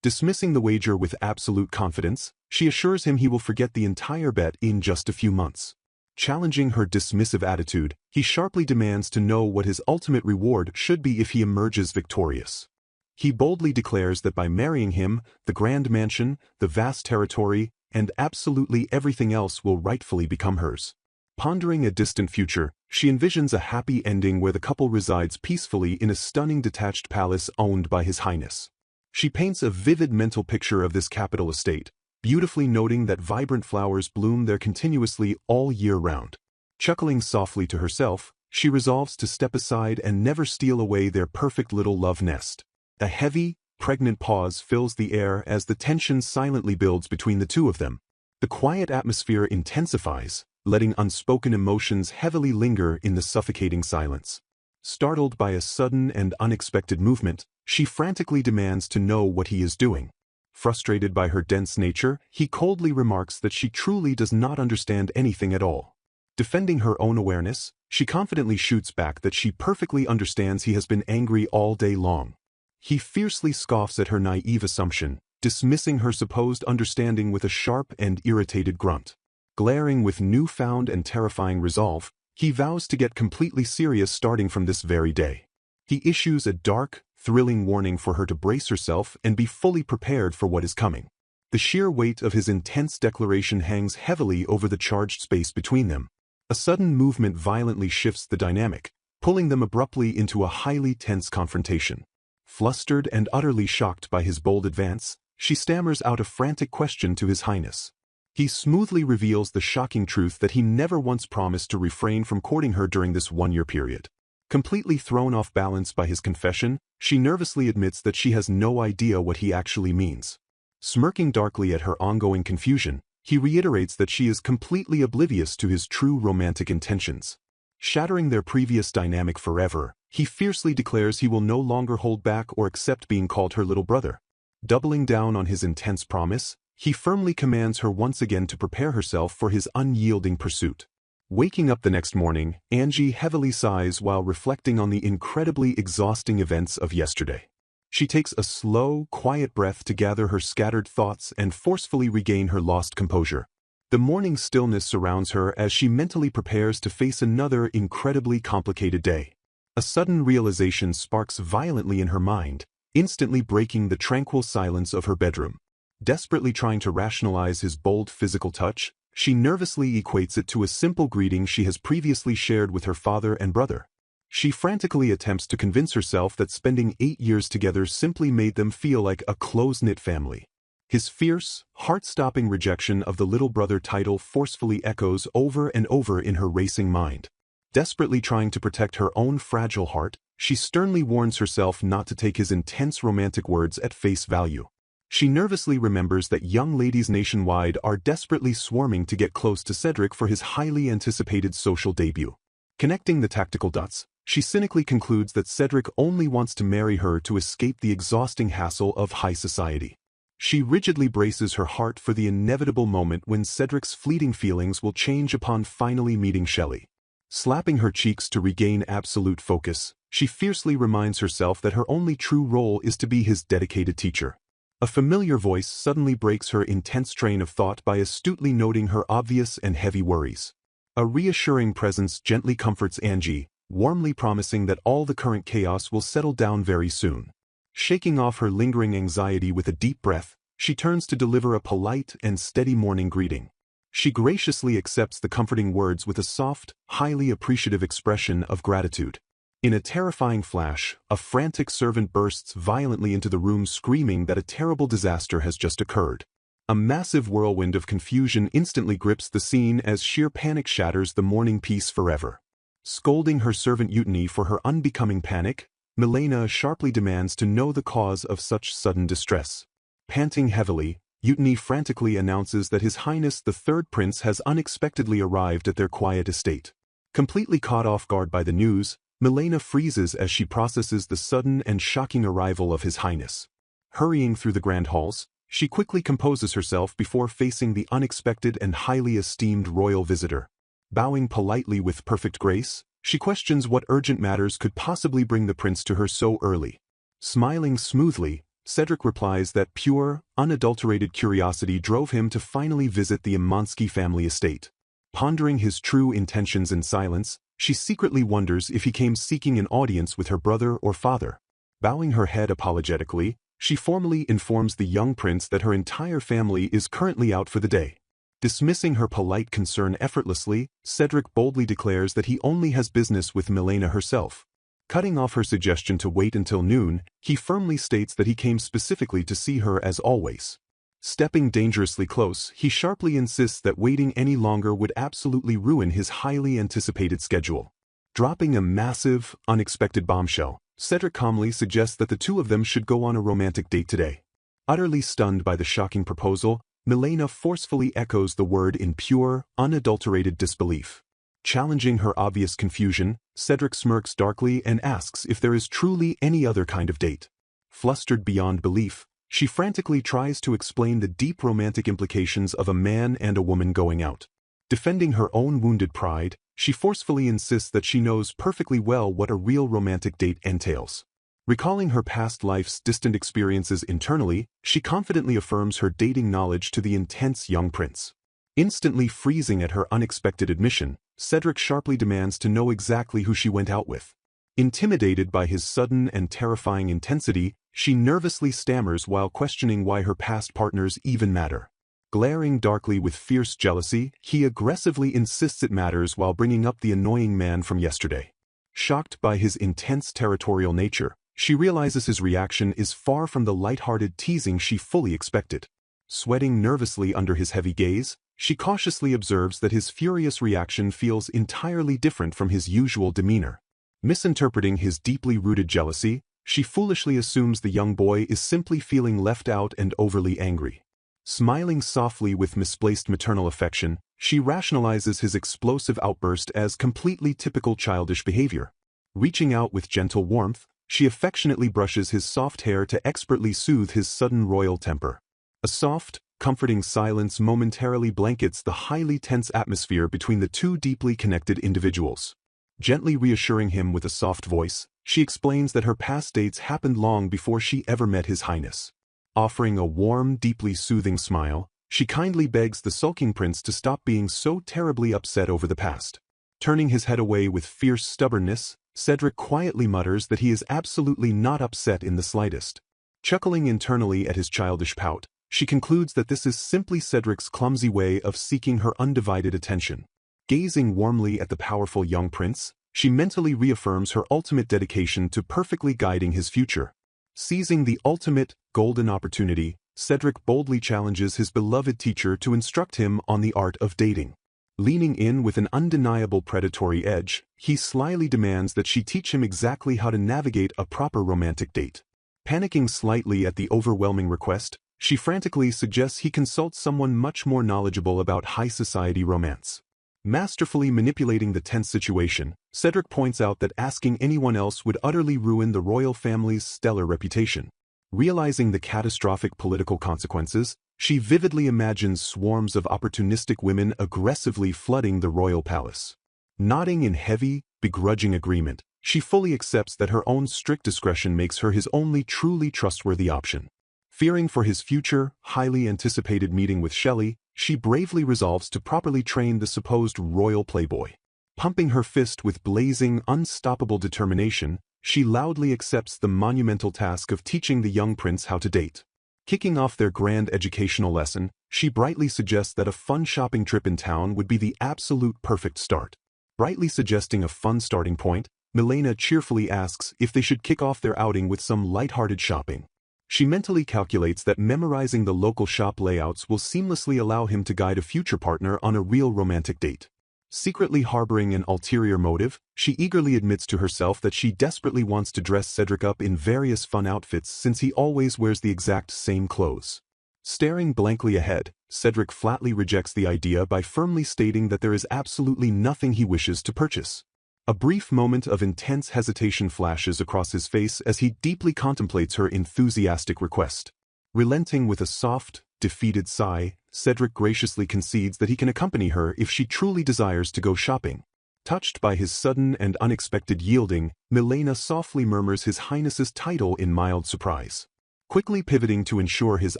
Dismissing the wager with absolute confidence, she assures him he will forget the entire bet in just a few months. Challenging her dismissive attitude, he sharply demands to know what his ultimate reward should be if he emerges victorious. He boldly declares that by marrying him, the grand mansion, the vast territory, and absolutely everything else will rightfully become hers. Pondering a distant future, she envisions a happy ending where the couple resides peacefully in a stunning detached palace owned by His Highness. She paints a vivid mental picture of this capital estate, beautifully noting that vibrant flowers bloom there continuously all year round. Chuckling softly to herself, she resolves to step aside and never steal away their perfect little love nest. A heavy, pregnant pause fills the air as the tension silently builds between the two of them. The quiet atmosphere intensifies, letting unspoken emotions heavily linger in the suffocating silence. Startled by a sudden and unexpected movement, she frantically demands to know what he is doing. Frustrated by her dense nature, he coldly remarks that she truly does not understand anything at all. Defending her own awareness, she confidently shoots back that she perfectly understands he has been angry all day long. He fiercely scoffs at her naive assumption, dismissing her supposed understanding with a sharp and irritated grunt. Glaring with newfound and terrifying resolve, he vows to get completely serious starting from this very day. He issues a dark, thrilling warning for her to brace herself and be fully prepared for what is coming. The sheer weight of his intense declaration hangs heavily over the charged space between them. A sudden movement violently shifts the dynamic, pulling them abruptly into a highly tense confrontation. Flustered and utterly shocked by his bold advance, she stammers out a frantic question to His Highness. He smoothly reveals the shocking truth that he never once promised to refrain from courting her during this one-year period. Completely thrown off balance by his confession, she nervously admits that she has no idea what he actually means. Smirking darkly at her ongoing confusion, he reiterates that she is completely oblivious to his true romantic intentions. Shattering their previous dynamic forever, he fiercely declares he will no longer hold back or accept being called her little brother. Doubling down on his intense promise, he firmly commands her once again to prepare herself for his unyielding pursuit. Waking up the next morning, Angie heavily sighs while reflecting on the incredibly exhausting events of yesterday. She takes a slow, quiet breath to gather her scattered thoughts and forcefully regain her lost composure. The morning stillness surrounds her as she mentally prepares to face another incredibly complicated day. A sudden realization sparks violently in her mind, instantly breaking the tranquil silence of her bedroom. Desperately trying to rationalize his bold physical touch, she nervously equates it to a simple greeting she has previously shared with her father and brother. She frantically attempts to convince herself that spending 8 years together simply made them feel like a close-knit family. His fierce, heart-stopping rejection of the little brother title forcefully echoes over and over in her racing mind. Desperately trying to protect her own fragile heart, she sternly warns herself not to take his intense romantic words at face value. She nervously remembers that young ladies nationwide are desperately swarming to get close to Cedric for his highly anticipated social debut. Connecting the tactical dots, she cynically concludes that Cedric only wants to marry her to escape the exhausting hassle of high society. She rigidly braces her heart for the inevitable moment when Cedric's fleeting feelings will change upon finally meeting Shelley. Slapping her cheeks to regain absolute focus, she fiercely reminds herself that her only true role is to be his dedicated teacher. A familiar voice suddenly breaks her intense train of thought by astutely noting her obvious and heavy worries. A reassuring presence gently comforts Angie, warmly promising that all the current chaos will settle down very soon. Shaking off her lingering anxiety with a deep breath, she turns to deliver a polite and steady morning greeting. She graciously accepts the comforting words with a soft, highly appreciative expression of gratitude. In a terrifying flash, a frantic servant bursts violently into the room screaming that a terrible disaster has just occurred. A massive whirlwind of confusion instantly grips the scene as sheer panic shatters the morning peace forever. Scolding her servant Eugenie for her unbecoming panic, Milena sharply demands to know the cause of such sudden distress. Panting heavily, Eugenie frantically announces that His Highness the Third Prince has unexpectedly arrived at their quiet estate. Completely caught off guard by the news, Milena freezes as she processes the sudden and shocking arrival of His Highness. Hurrying through the grand halls, she quickly composes herself before facing the unexpected and highly esteemed royal visitor. Bowing politely with perfect grace, she questions what urgent matters could possibly bring the prince to her so early. Smiling smoothly, Cedric replies that pure, unadulterated curiosity drove him to finally visit the Imansky family estate. Pondering his true intentions in silence, she secretly wonders if he came seeking an audience with her brother or father. Bowing her head apologetically, she formally informs the young prince that her entire family is currently out for the day. Dismissing her polite concern effortlessly, Cedric boldly declares that he only has business with Milena herself. Cutting off her suggestion to wait until noon, he firmly states that he came specifically to see her as always. Stepping dangerously close, he sharply insists that waiting any longer would absolutely ruin his highly anticipated schedule. Dropping a massive, unexpected bombshell, Cedric calmly suggests that the two of them should go on a romantic date today. Utterly stunned by the shocking proposal, Milena forcefully echoes the word in pure, unadulterated disbelief. Challenging her obvious confusion, Cedric smirks darkly and asks if there is truly any other kind of date. Flustered beyond belief, she frantically tries to explain the deep romantic implications of a man and a woman going out. Defending her own wounded pride, she forcefully insists that she knows perfectly well what a real romantic date entails. Recalling her past life's distant experiences internally, she confidently affirms her dating knowledge to the intense young prince. Instantly freezing at her unexpected admission, Cedric sharply demands to know exactly who she went out with. Intimidated by his sudden and terrifying intensity, she nervously stammers while questioning why her past partners even matter. Glaring darkly with fierce jealousy, he aggressively insists it matters while bringing up the annoying man from yesterday. Shocked by his intense territorial nature, she realizes his reaction is far from the light-hearted teasing she fully expected. Sweating nervously under his heavy gaze, she cautiously observes that his furious reaction feels entirely different from his usual demeanor. Misinterpreting his deeply rooted jealousy, she foolishly assumes the young boy is simply feeling left out and overly angry. Smiling softly with misplaced maternal affection, she rationalizes his explosive outburst as completely typical childish behavior. Reaching out with gentle warmth, she affectionately brushes his soft hair to expertly soothe his sudden royal temper. A soft, comforting silence momentarily blankets the highly tense atmosphere between the two deeply connected individuals. Gently reassuring him with a soft voice, she explains that her past dates happened long before she ever met His Highness. Offering a warm, deeply soothing smile, she kindly begs the sulking prince to stop being so terribly upset over the past. Turning his head away with fierce stubbornness, Cedric quietly mutters that he is absolutely not upset in the slightest. Chuckling internally at his childish pout, she concludes that this is simply Cedric's clumsy way of seeking her undivided attention. Gazing warmly at the powerful young prince, she mentally reaffirms her ultimate dedication to perfectly guiding his future. Seizing the ultimate, golden opportunity, Cedric boldly challenges his beloved teacher to instruct him on the art of dating. Leaning in with an undeniable predatory edge, he slyly demands that she teach him exactly how to navigate a proper romantic date. Panicking slightly at the overwhelming request, she frantically suggests he consult someone much more knowledgeable about high society romance. Masterfully manipulating the tense situation, Cedric points out that asking anyone else would utterly ruin the royal family's stellar reputation. Realizing the catastrophic political consequences, she vividly imagines swarms of opportunistic women aggressively flooding the royal palace. Nodding in heavy, begrudging agreement, she fully accepts that her own strict discretion makes her his only truly trustworthy option. Fearing for his future, highly anticipated meeting with Shelley, she bravely resolves to properly train the supposed royal playboy. Pumping her fist with blazing, unstoppable determination, she loudly accepts the monumental task of teaching the young prince how to date. Kicking off their grand educational lesson, she brightly suggests that a fun shopping trip in town would be the absolute perfect start. Brightly suggesting a fun starting point, Milena cheerfully asks if they should kick off their outing with some light-hearted shopping. She mentally calculates that memorizing the local shop layouts will seamlessly allow him to guide a future partner on a real romantic date. Secretly harboring an ulterior motive, she eagerly admits to herself that she desperately wants to dress Cedric up in various fun outfits since he always wears the exact same clothes. Staring blankly ahead, Cedric flatly rejects the idea by firmly stating that there is absolutely nothing he wishes to purchase. A brief moment of intense hesitation flashes across his face as he deeply contemplates her enthusiastic request. Relenting with a soft, defeated sigh, Cedric graciously concedes that he can accompany her if she truly desires to go shopping. Touched by his sudden and unexpected yielding, Milena softly murmurs His Highness's title in mild surprise. Quickly pivoting to ensure his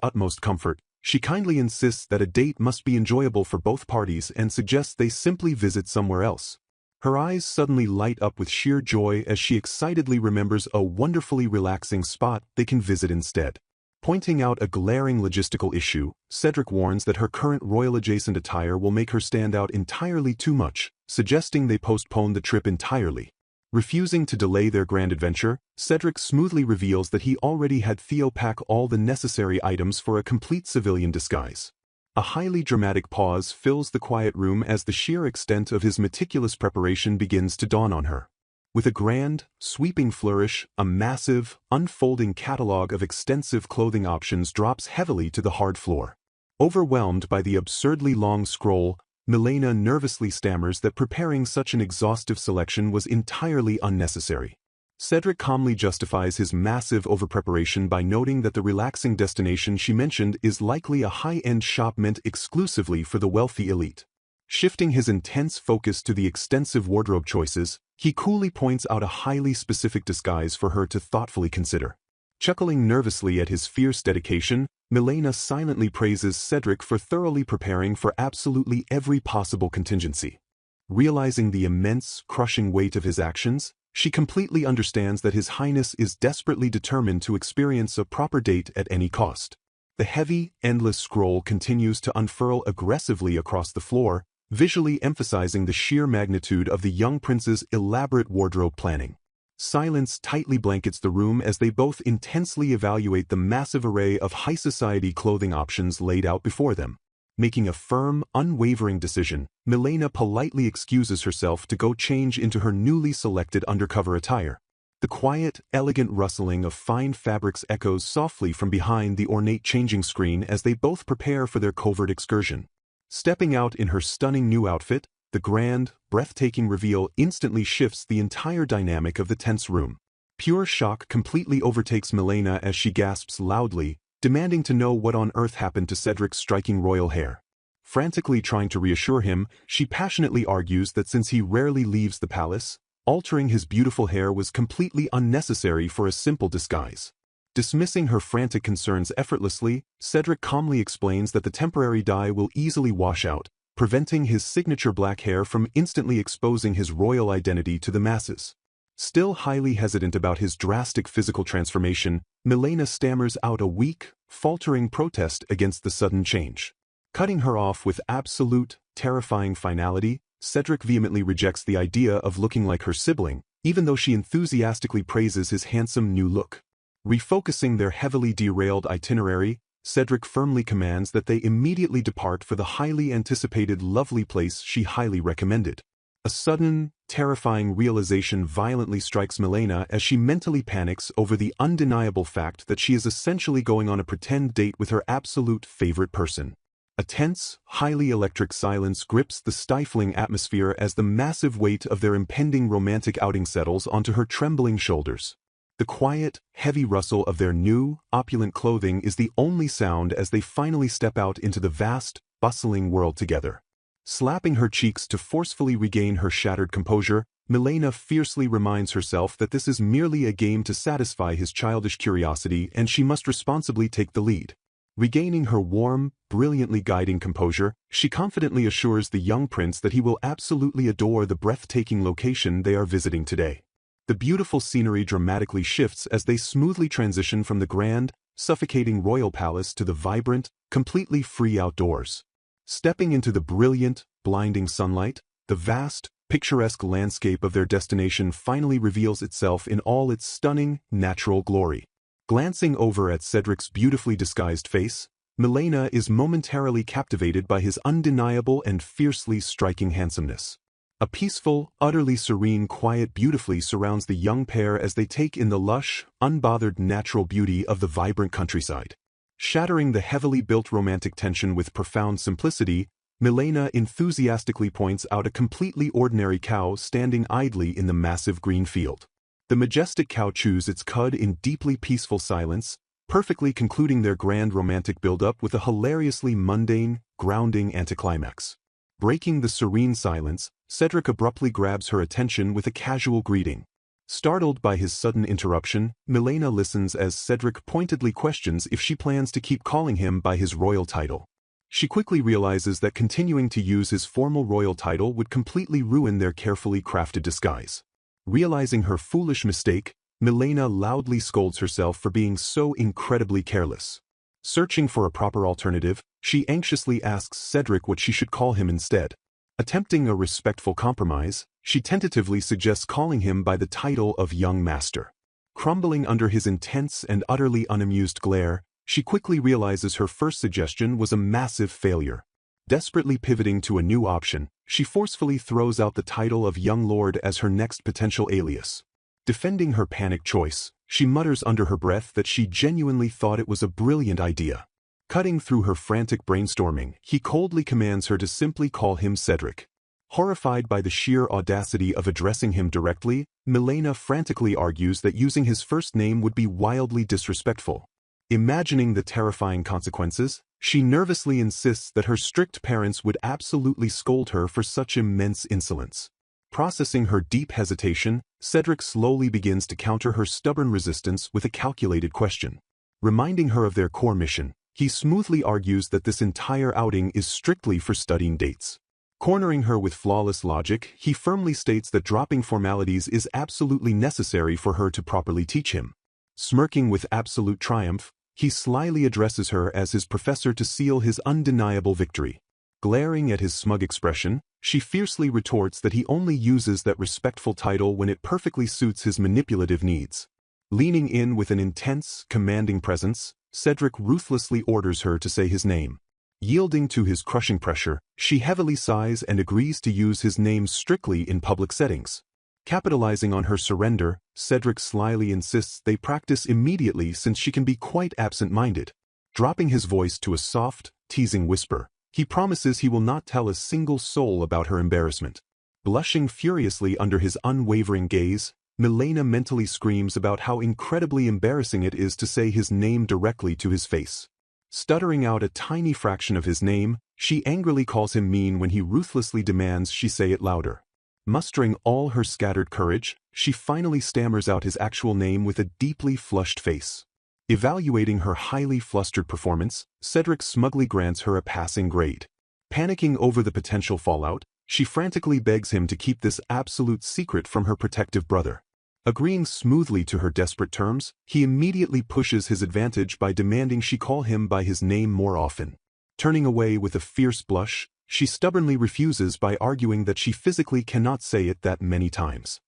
utmost comfort, she kindly insists that a date must be enjoyable for both parties and suggests they simply visit somewhere else. Her eyes suddenly light up with sheer joy as she excitedly remembers a wonderfully relaxing spot they can visit instead. Pointing out a glaring logistical issue, Cedric warns that her current royal-adjacent attire will make her stand out entirely too much, suggesting they postpone the trip entirely. Refusing to delay their grand adventure, Cedric smoothly reveals that he already had Theo pack all the necessary items for a complete civilian disguise. A highly dramatic pause fills the quiet room as the sheer extent of his meticulous preparation begins to dawn on her. With a grand, sweeping flourish, a massive, unfolding catalog of extensive clothing options drops heavily to the hard floor. Overwhelmed by the absurdly long scroll, Milena nervously stammers that preparing such an exhaustive selection was entirely unnecessary. Cedric calmly justifies his massive overpreparation by noting that the relaxing destination she mentioned is likely a high-end shop meant exclusively for the wealthy elite. Shifting his intense focus to the extensive wardrobe choices, he coolly points out a highly specific disguise for her to thoughtfully consider. Chuckling nervously at his fierce dedication, Milena silently praises Cedric for thoroughly preparing for absolutely every possible contingency. Realizing the immense, crushing weight of his actions, she completely understands that His Highness is desperately determined to experience a proper date at any cost. The heavy, endless scroll continues to unfurl aggressively across the floor, visually emphasizing the sheer magnitude of the young prince's elaborate wardrobe planning. Silence tightly blankets the room as they both intensely evaluate the massive array of high society clothing options laid out before them. Making a firm, unwavering decision, Milena politely excuses herself to go change into her newly selected undercover attire. The quiet, elegant rustling of fine fabrics echoes softly from behind the ornate changing screen as they both prepare for their covert excursion. Stepping out in her stunning new outfit, the grand, breathtaking reveal instantly shifts the entire dynamic of the tense room. Pure shock completely overtakes Milena as she gasps loudly, demanding to know what on earth happened to Cedric's striking royal hair. Frantically trying to reassure him, she passionately argues that since he rarely leaves the palace, altering his beautiful hair was completely unnecessary for a simple disguise. Dismissing her frantic concerns effortlessly, Cedric calmly explains that the temporary dye will easily wash out, preventing his signature black hair from instantly exposing his royal identity to the masses. Still highly hesitant about his drastic physical transformation, Milena stammers out a weak, faltering protest against the sudden change. Cutting her off with absolute, terrifying finality, Cedric vehemently rejects the idea of looking like her sibling, even though she enthusiastically praises his handsome new look. Refocusing their heavily derailed itinerary, Cedric firmly commands that they immediately depart for the highly anticipated lovely place she highly recommended. A sudden, terrifying realization violently strikes Milena as she mentally panics over the undeniable fact that she is essentially going on a pretend date with her absolute favorite person. A tense, highly electric silence grips the stifling atmosphere as the massive weight of their impending romantic outing settles onto her trembling shoulders. The quiet, heavy rustle of their new, opulent clothing is the only sound as they finally step out into the vast, bustling world together. Slapping her cheeks to forcefully regain her shattered composure, Milena fiercely reminds herself that this is merely a game to satisfy his childish curiosity and she must responsibly take the lead. Regaining her warm, brilliantly guiding composure, she confidently assures the young prince that he will absolutely adore the breathtaking location they are visiting today. The beautiful scenery dramatically shifts as they smoothly transition from the grand, suffocating royal palace to the vibrant, completely free outdoors. Stepping into the brilliant, blinding sunlight, the vast, picturesque landscape of their destination finally reveals itself in all its stunning, natural glory. Glancing over at Cedric's beautifully disguised face, Milena is momentarily captivated by his undeniable and fiercely striking handsomeness. A peaceful, utterly serene quiet beautifully surrounds the young pair as they take in the lush, unbothered natural beauty of the vibrant countryside. Shattering the heavily built romantic tension with profound simplicity, Milena enthusiastically points out a completely ordinary cow standing idly in the massive green field. The majestic cow chews its cud in deeply peaceful silence, perfectly concluding their grand romantic build-up with a hilariously mundane, grounding anticlimax. Breaking the serene silence, Cedric abruptly grabs her attention with a casual greeting. Startled by his sudden interruption, Milena listens as Cedric pointedly questions if she plans to keep calling him by his royal title. She quickly realizes that continuing to use his formal royal title would completely ruin their carefully crafted disguise. Realizing her foolish mistake, Milena loudly scolds herself for being so incredibly careless. Searching for a proper alternative, she anxiously asks Cedric what she should call him instead. Attempting a respectful compromise, she tentatively suggests calling him by the title of Young Master. Crumbling under his intense and utterly unamused glare, she quickly realizes her first suggestion was a massive failure. Desperately pivoting to a new option, she forcefully throws out the title of Young Lord as her next potential alias. Defending her panicked choice, she mutters under her breath that she genuinely thought it was a brilliant idea. Cutting through her frantic brainstorming, he coldly commands her to simply call him Cedric. Horrified by the sheer audacity of addressing him directly, Milena frantically argues that using his first name would be wildly disrespectful. Imagining the terrifying consequences, she nervously insists that her strict parents would absolutely scold her for such immense insolence. Processing her deep hesitation, Cedric slowly begins to counter her stubborn resistance with a calculated question. Reminding her of their core mission, he smoothly argues that this entire outing is strictly for studying dates. Cornering her with flawless logic, he firmly states that dropping formalities is absolutely necessary for her to properly teach him. Smirking with absolute triumph, he slyly addresses her as his professor to seal his undeniable victory. Glaring at his smug expression, she fiercely retorts that he only uses that respectful title when it perfectly suits his manipulative needs. Leaning in with an intense, commanding presence, Cedric ruthlessly orders her to say his name. Yielding to his crushing pressure, she heavily sighs and agrees to use his name strictly in public settings. Capitalizing on her surrender, Cedric slyly insists they practice immediately since she can be quite absent-minded. Dropping his voice to a soft, teasing whisper, he promises he will not tell a single soul about her embarrassment. Blushing furiously under his unwavering gaze, Milena mentally screams about how incredibly embarrassing it is to say his name directly to his face. Stuttering out a tiny fraction of his name, she angrily calls him mean when he ruthlessly demands she say it louder. Mustering all her scattered courage, she finally stammers out his actual name with a deeply flushed face. Evaluating her highly flustered performance, Cedric smugly grants her a passing grade. Panicking over the potential fallout, she frantically begs him to keep this absolute secret from her protective brother. Agreeing smoothly to her desperate terms, he immediately pushes his advantage by demanding she call him by his name more often. Turning away with a fierce blush, she stubbornly refuses by arguing that she physically cannot say it that many times.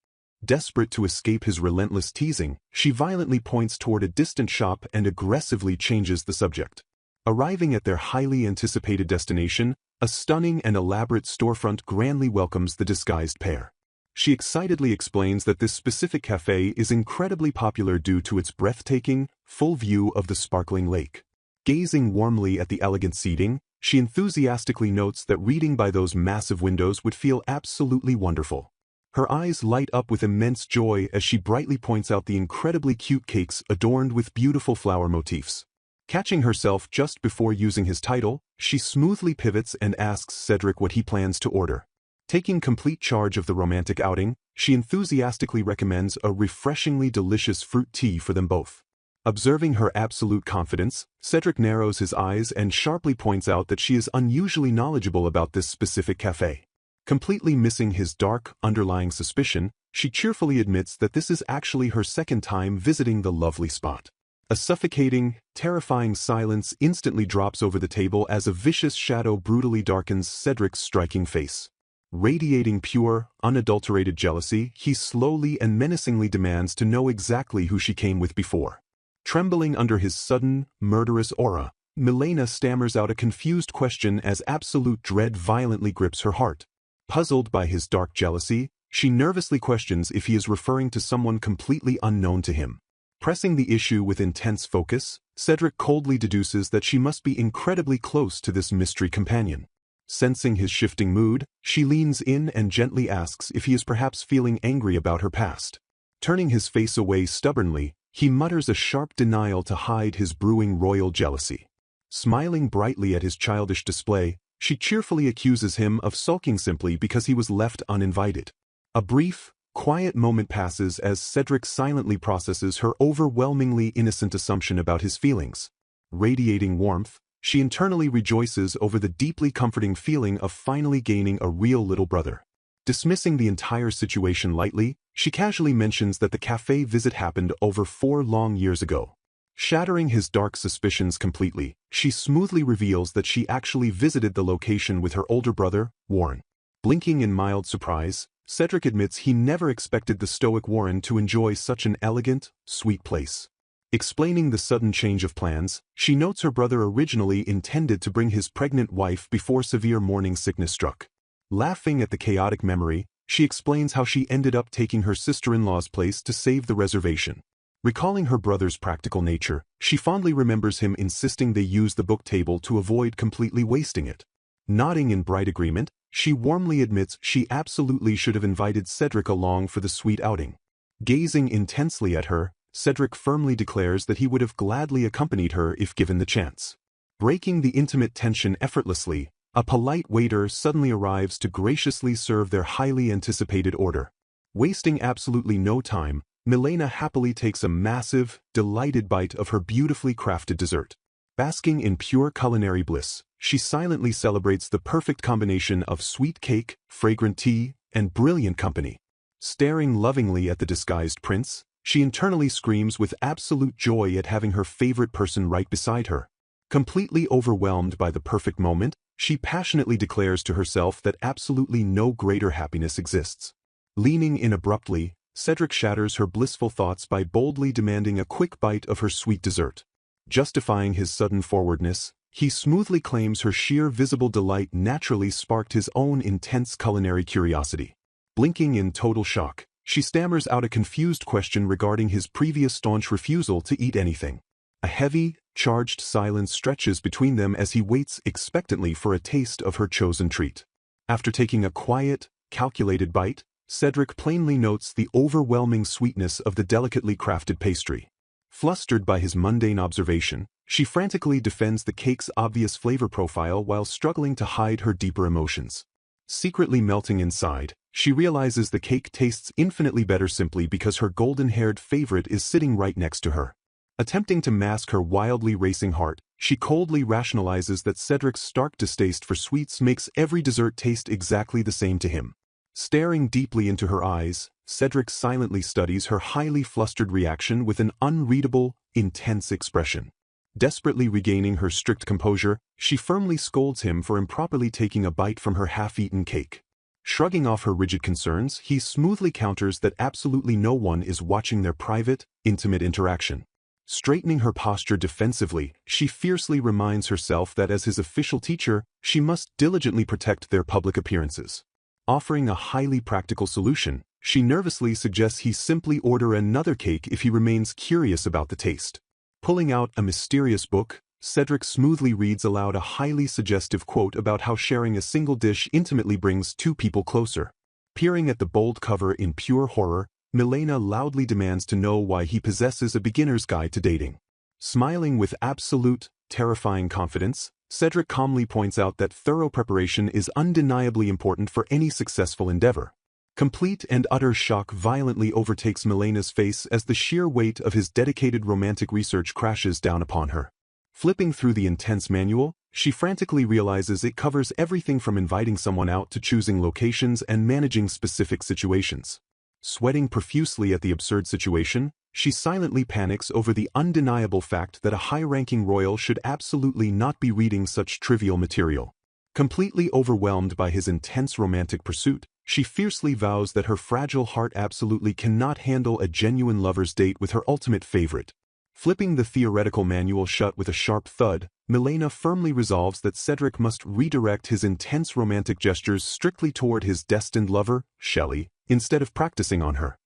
Desperate to escape his relentless teasing, she violently points toward a distant shop and aggressively changes the subject. Arriving at their highly anticipated destination, a stunning and elaborate storefront grandly welcomes the disguised pair. She excitedly explains that this specific cafe is incredibly popular due to its breathtaking, full view of the sparkling lake. Gazing warmly at the elegant seating, she enthusiastically notes that reading by those massive windows would feel absolutely wonderful. Her eyes light up with immense joy as she brightly points out the incredibly cute cakes adorned with beautiful flower motifs. Catching herself just before using his title, she smoothly pivots and asks Cedric what he plans to order. Taking complete charge of the romantic outing, she enthusiastically recommends a refreshingly delicious fruit tea for them both. Observing her absolute confidence, Cedric narrows his eyes and sharply points out that she is unusually knowledgeable about this specific cafe. Completely missing his dark, underlying suspicion, she cheerfully admits that this is actually her second time visiting the lovely spot. A suffocating, terrifying silence instantly drops over the table as a vicious shadow brutally darkens Cedric's striking face. Radiating pure, unadulterated jealousy, he slowly and menacingly demands to know exactly who she came with before. Trembling under his sudden, murderous aura, Milena stammers out a confused question as absolute dread violently grips her heart. Puzzled by his dark jealousy, she nervously questions if he is referring to someone completely unknown to him. Pressing the issue with intense focus, Cedric coldly deduces that she must be incredibly close to this mystery companion. Sensing his shifting mood, she leans in and gently asks if he is perhaps feeling angry about her past. Turning his face away stubbornly, he mutters a sharp denial to hide his brewing royal jealousy. Smiling brightly at his childish display, she cheerfully accuses him of sulking simply because he was left uninvited. A brief, quiet moment passes as Cedric silently processes her overwhelmingly innocent assumption about his feelings. Radiating warmth, she internally rejoices over the deeply comforting feeling of finally gaining a real little brother. Dismissing the entire situation lightly, she casually mentions that the cafe visit happened over 4 long years ago. Shattering his dark suspicions completely, she smoothly reveals that she actually visited the location with her older brother, Warren. Blinking in mild surprise, Cedric admits he never expected the stoic Warren to enjoy such an elegant, sweet place. Explaining the sudden change of plans, she notes her brother originally intended to bring his pregnant wife before severe morning sickness struck. Laughing at the chaotic memory, she explains how she ended up taking her sister-in-law's place to save the reservation. Recalling her brother's practical nature, she fondly remembers him insisting they use the book table to avoid completely wasting it. Nodding in bright agreement, she warmly admits she absolutely should have invited Cedric along for the sweet outing. Gazing intensely at her, Cedric firmly declares that he would have gladly accompanied her if given the chance. Breaking the intimate tension effortlessly, a polite waiter suddenly arrives to graciously serve their highly anticipated order. Wasting absolutely no time, Milena happily takes a massive, delighted bite of her beautifully crafted dessert. Basking in pure culinary bliss, she silently celebrates the perfect combination of sweet cake, fragrant tea, and brilliant company. Staring lovingly at the disguised prince, she internally screams with absolute joy at having her favorite person right beside her. Completely overwhelmed by the perfect moment, she passionately declares to herself that absolutely no greater happiness exists. Leaning in abruptly, Cedric shatters her blissful thoughts by boldly demanding a quick bite of her sweet dessert. Justifying his sudden forwardness, he smoothly claims her sheer visible delight naturally sparked his own intense culinary curiosity. Blinking in total shock, she stammers out a confused question regarding his previous staunch refusal to eat anything. A heavy, charged silence stretches between them as he waits expectantly for a taste of her chosen treat. After taking a quiet, calculated bite, Cedric plainly notes the overwhelming sweetness of the delicately crafted pastry. Flustered by his mundane observation, she frantically defends the cake's obvious flavor profile while struggling to hide her deeper emotions. Secretly melting inside, she realizes the cake tastes infinitely better simply because her golden-haired favorite is sitting right next to her. Attempting to mask her wildly racing heart, she coldly rationalizes that Cedric's stark distaste for sweets makes every dessert taste exactly the same to him. Staring deeply into her eyes, Cedric silently studies her highly flustered reaction with an unreadable, intense expression. Desperately regaining her strict composure, she firmly scolds him for improperly taking a bite from her half-eaten cake. Shrugging off her rigid concerns, he smoothly counters that absolutely no one is watching their private, intimate interaction. Straightening her posture defensively, she fiercely reminds herself that as his official teacher, she must diligently protect their public appearances. Offering a highly practical solution, she nervously suggests he simply order another cake if he remains curious about the taste. Pulling out a mysterious book, Cedric smoothly reads aloud a highly suggestive quote about how sharing a single dish intimately brings two people closer. Peering at the bold cover in pure horror, Milena loudly demands to know why he possesses a beginner's guide to dating. Smiling with absolute, terrifying confidence, Cedric calmly points out that thorough preparation is undeniably important for any successful endeavor. Complete and utter shock violently overtakes Milena's face as the sheer weight of his dedicated romantic research crashes down upon her. Flipping through the intense manual, she frantically realizes it covers everything from inviting someone out to choosing locations and managing specific situations. Sweating profusely at the absurd situation, she silently panics over the undeniable fact that a high-ranking royal should absolutely not be reading such trivial material. Completely overwhelmed by his intense romantic pursuit, she fiercely vows that her fragile heart absolutely cannot handle a genuine lover's date with her ultimate favorite. Flipping the theoretical manual shut with a sharp thud, Milena firmly resolves that Cedric must redirect his intense romantic gestures strictly toward his destined lover, Shelley, instead of practicing on her.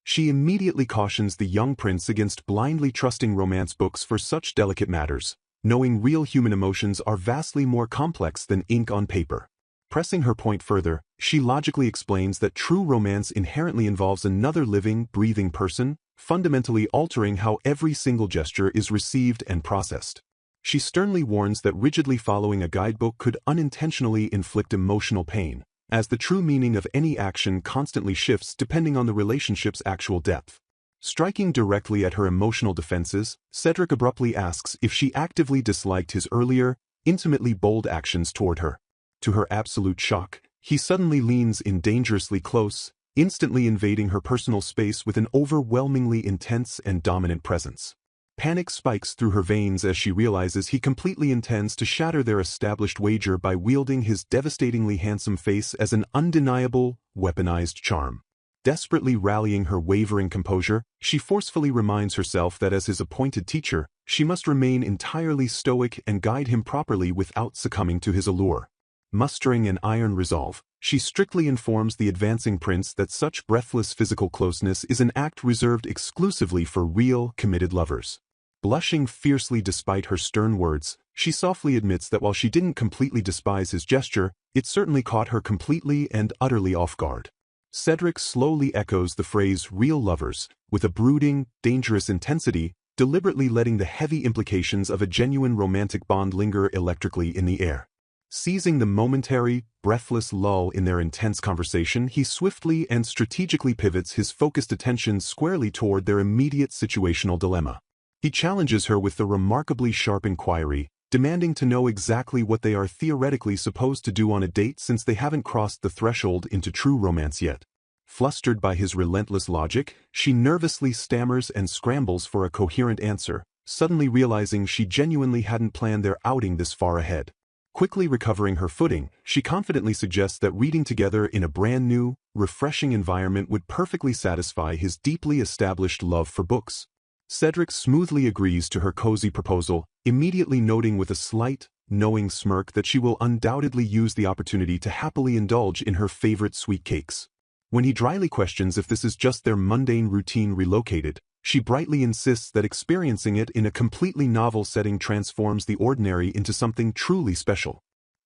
She immediately cautions the young prince against blindly trusting romance books for such delicate matters, knowing real human emotions are vastly more complex than ink on paper. Pressing her point further, she logically explains that true romance inherently involves another living, breathing person, fundamentally altering how every single gesture is received and processed. She sternly warns that rigidly following a guidebook could unintentionally inflict emotional pain, as the true meaning of any action constantly shifts depending on the relationship's actual depth. Striking directly at her emotional defenses, Cedric abruptly asks if she actively disliked his earlier, intimately bold actions toward her. To her absolute shock, he suddenly leans in dangerously close, instantly invading her personal space with an overwhelmingly intense and dominant presence. Panic spikes through her veins as she realizes he completely intends to shatter their established wager by wielding his devastatingly handsome face as an undeniable, weaponized charm. Desperately rallying her wavering composure, she forcefully reminds herself that as his appointed teacher, she must remain entirely stoic and guide him properly without succumbing to his allure. Mustering an iron resolve, She strictly informs the advancing prince that such breathless physical closeness is an act reserved exclusively for real, committed lovers. Blushing fiercely despite her stern words, she softly admits that while she didn't completely despise his gesture, it certainly caught her completely and utterly off guard. Cedric slowly echoes the phrase real lovers, with a brooding, dangerous intensity, deliberately letting the heavy implications of a genuine romantic bond linger electrically in the air. Seizing the momentary, breathless lull in their intense conversation, he swiftly and strategically pivots his focused attention squarely toward their immediate situational dilemma. He challenges her with the remarkably sharp inquiry, demanding to know exactly what they are theoretically supposed to do on a date since they haven't crossed the threshold into true romance yet. Flustered by his relentless logic, she nervously stammers and scrambles for a coherent answer, suddenly realizing she genuinely hadn't planned their outing this far ahead. Quickly recovering her footing, she confidently suggests that reading together in a brand new, refreshing environment would perfectly satisfy his deeply established love for books. Cedric smoothly agrees to her cozy proposal, immediately noting with a slight, knowing smirk that she will undoubtedly use the opportunity to happily indulge in her favorite sweet cakes. When he dryly questions if this is just their mundane routine relocated, she brightly insists that experiencing it in a completely novel setting transforms the ordinary into something truly special.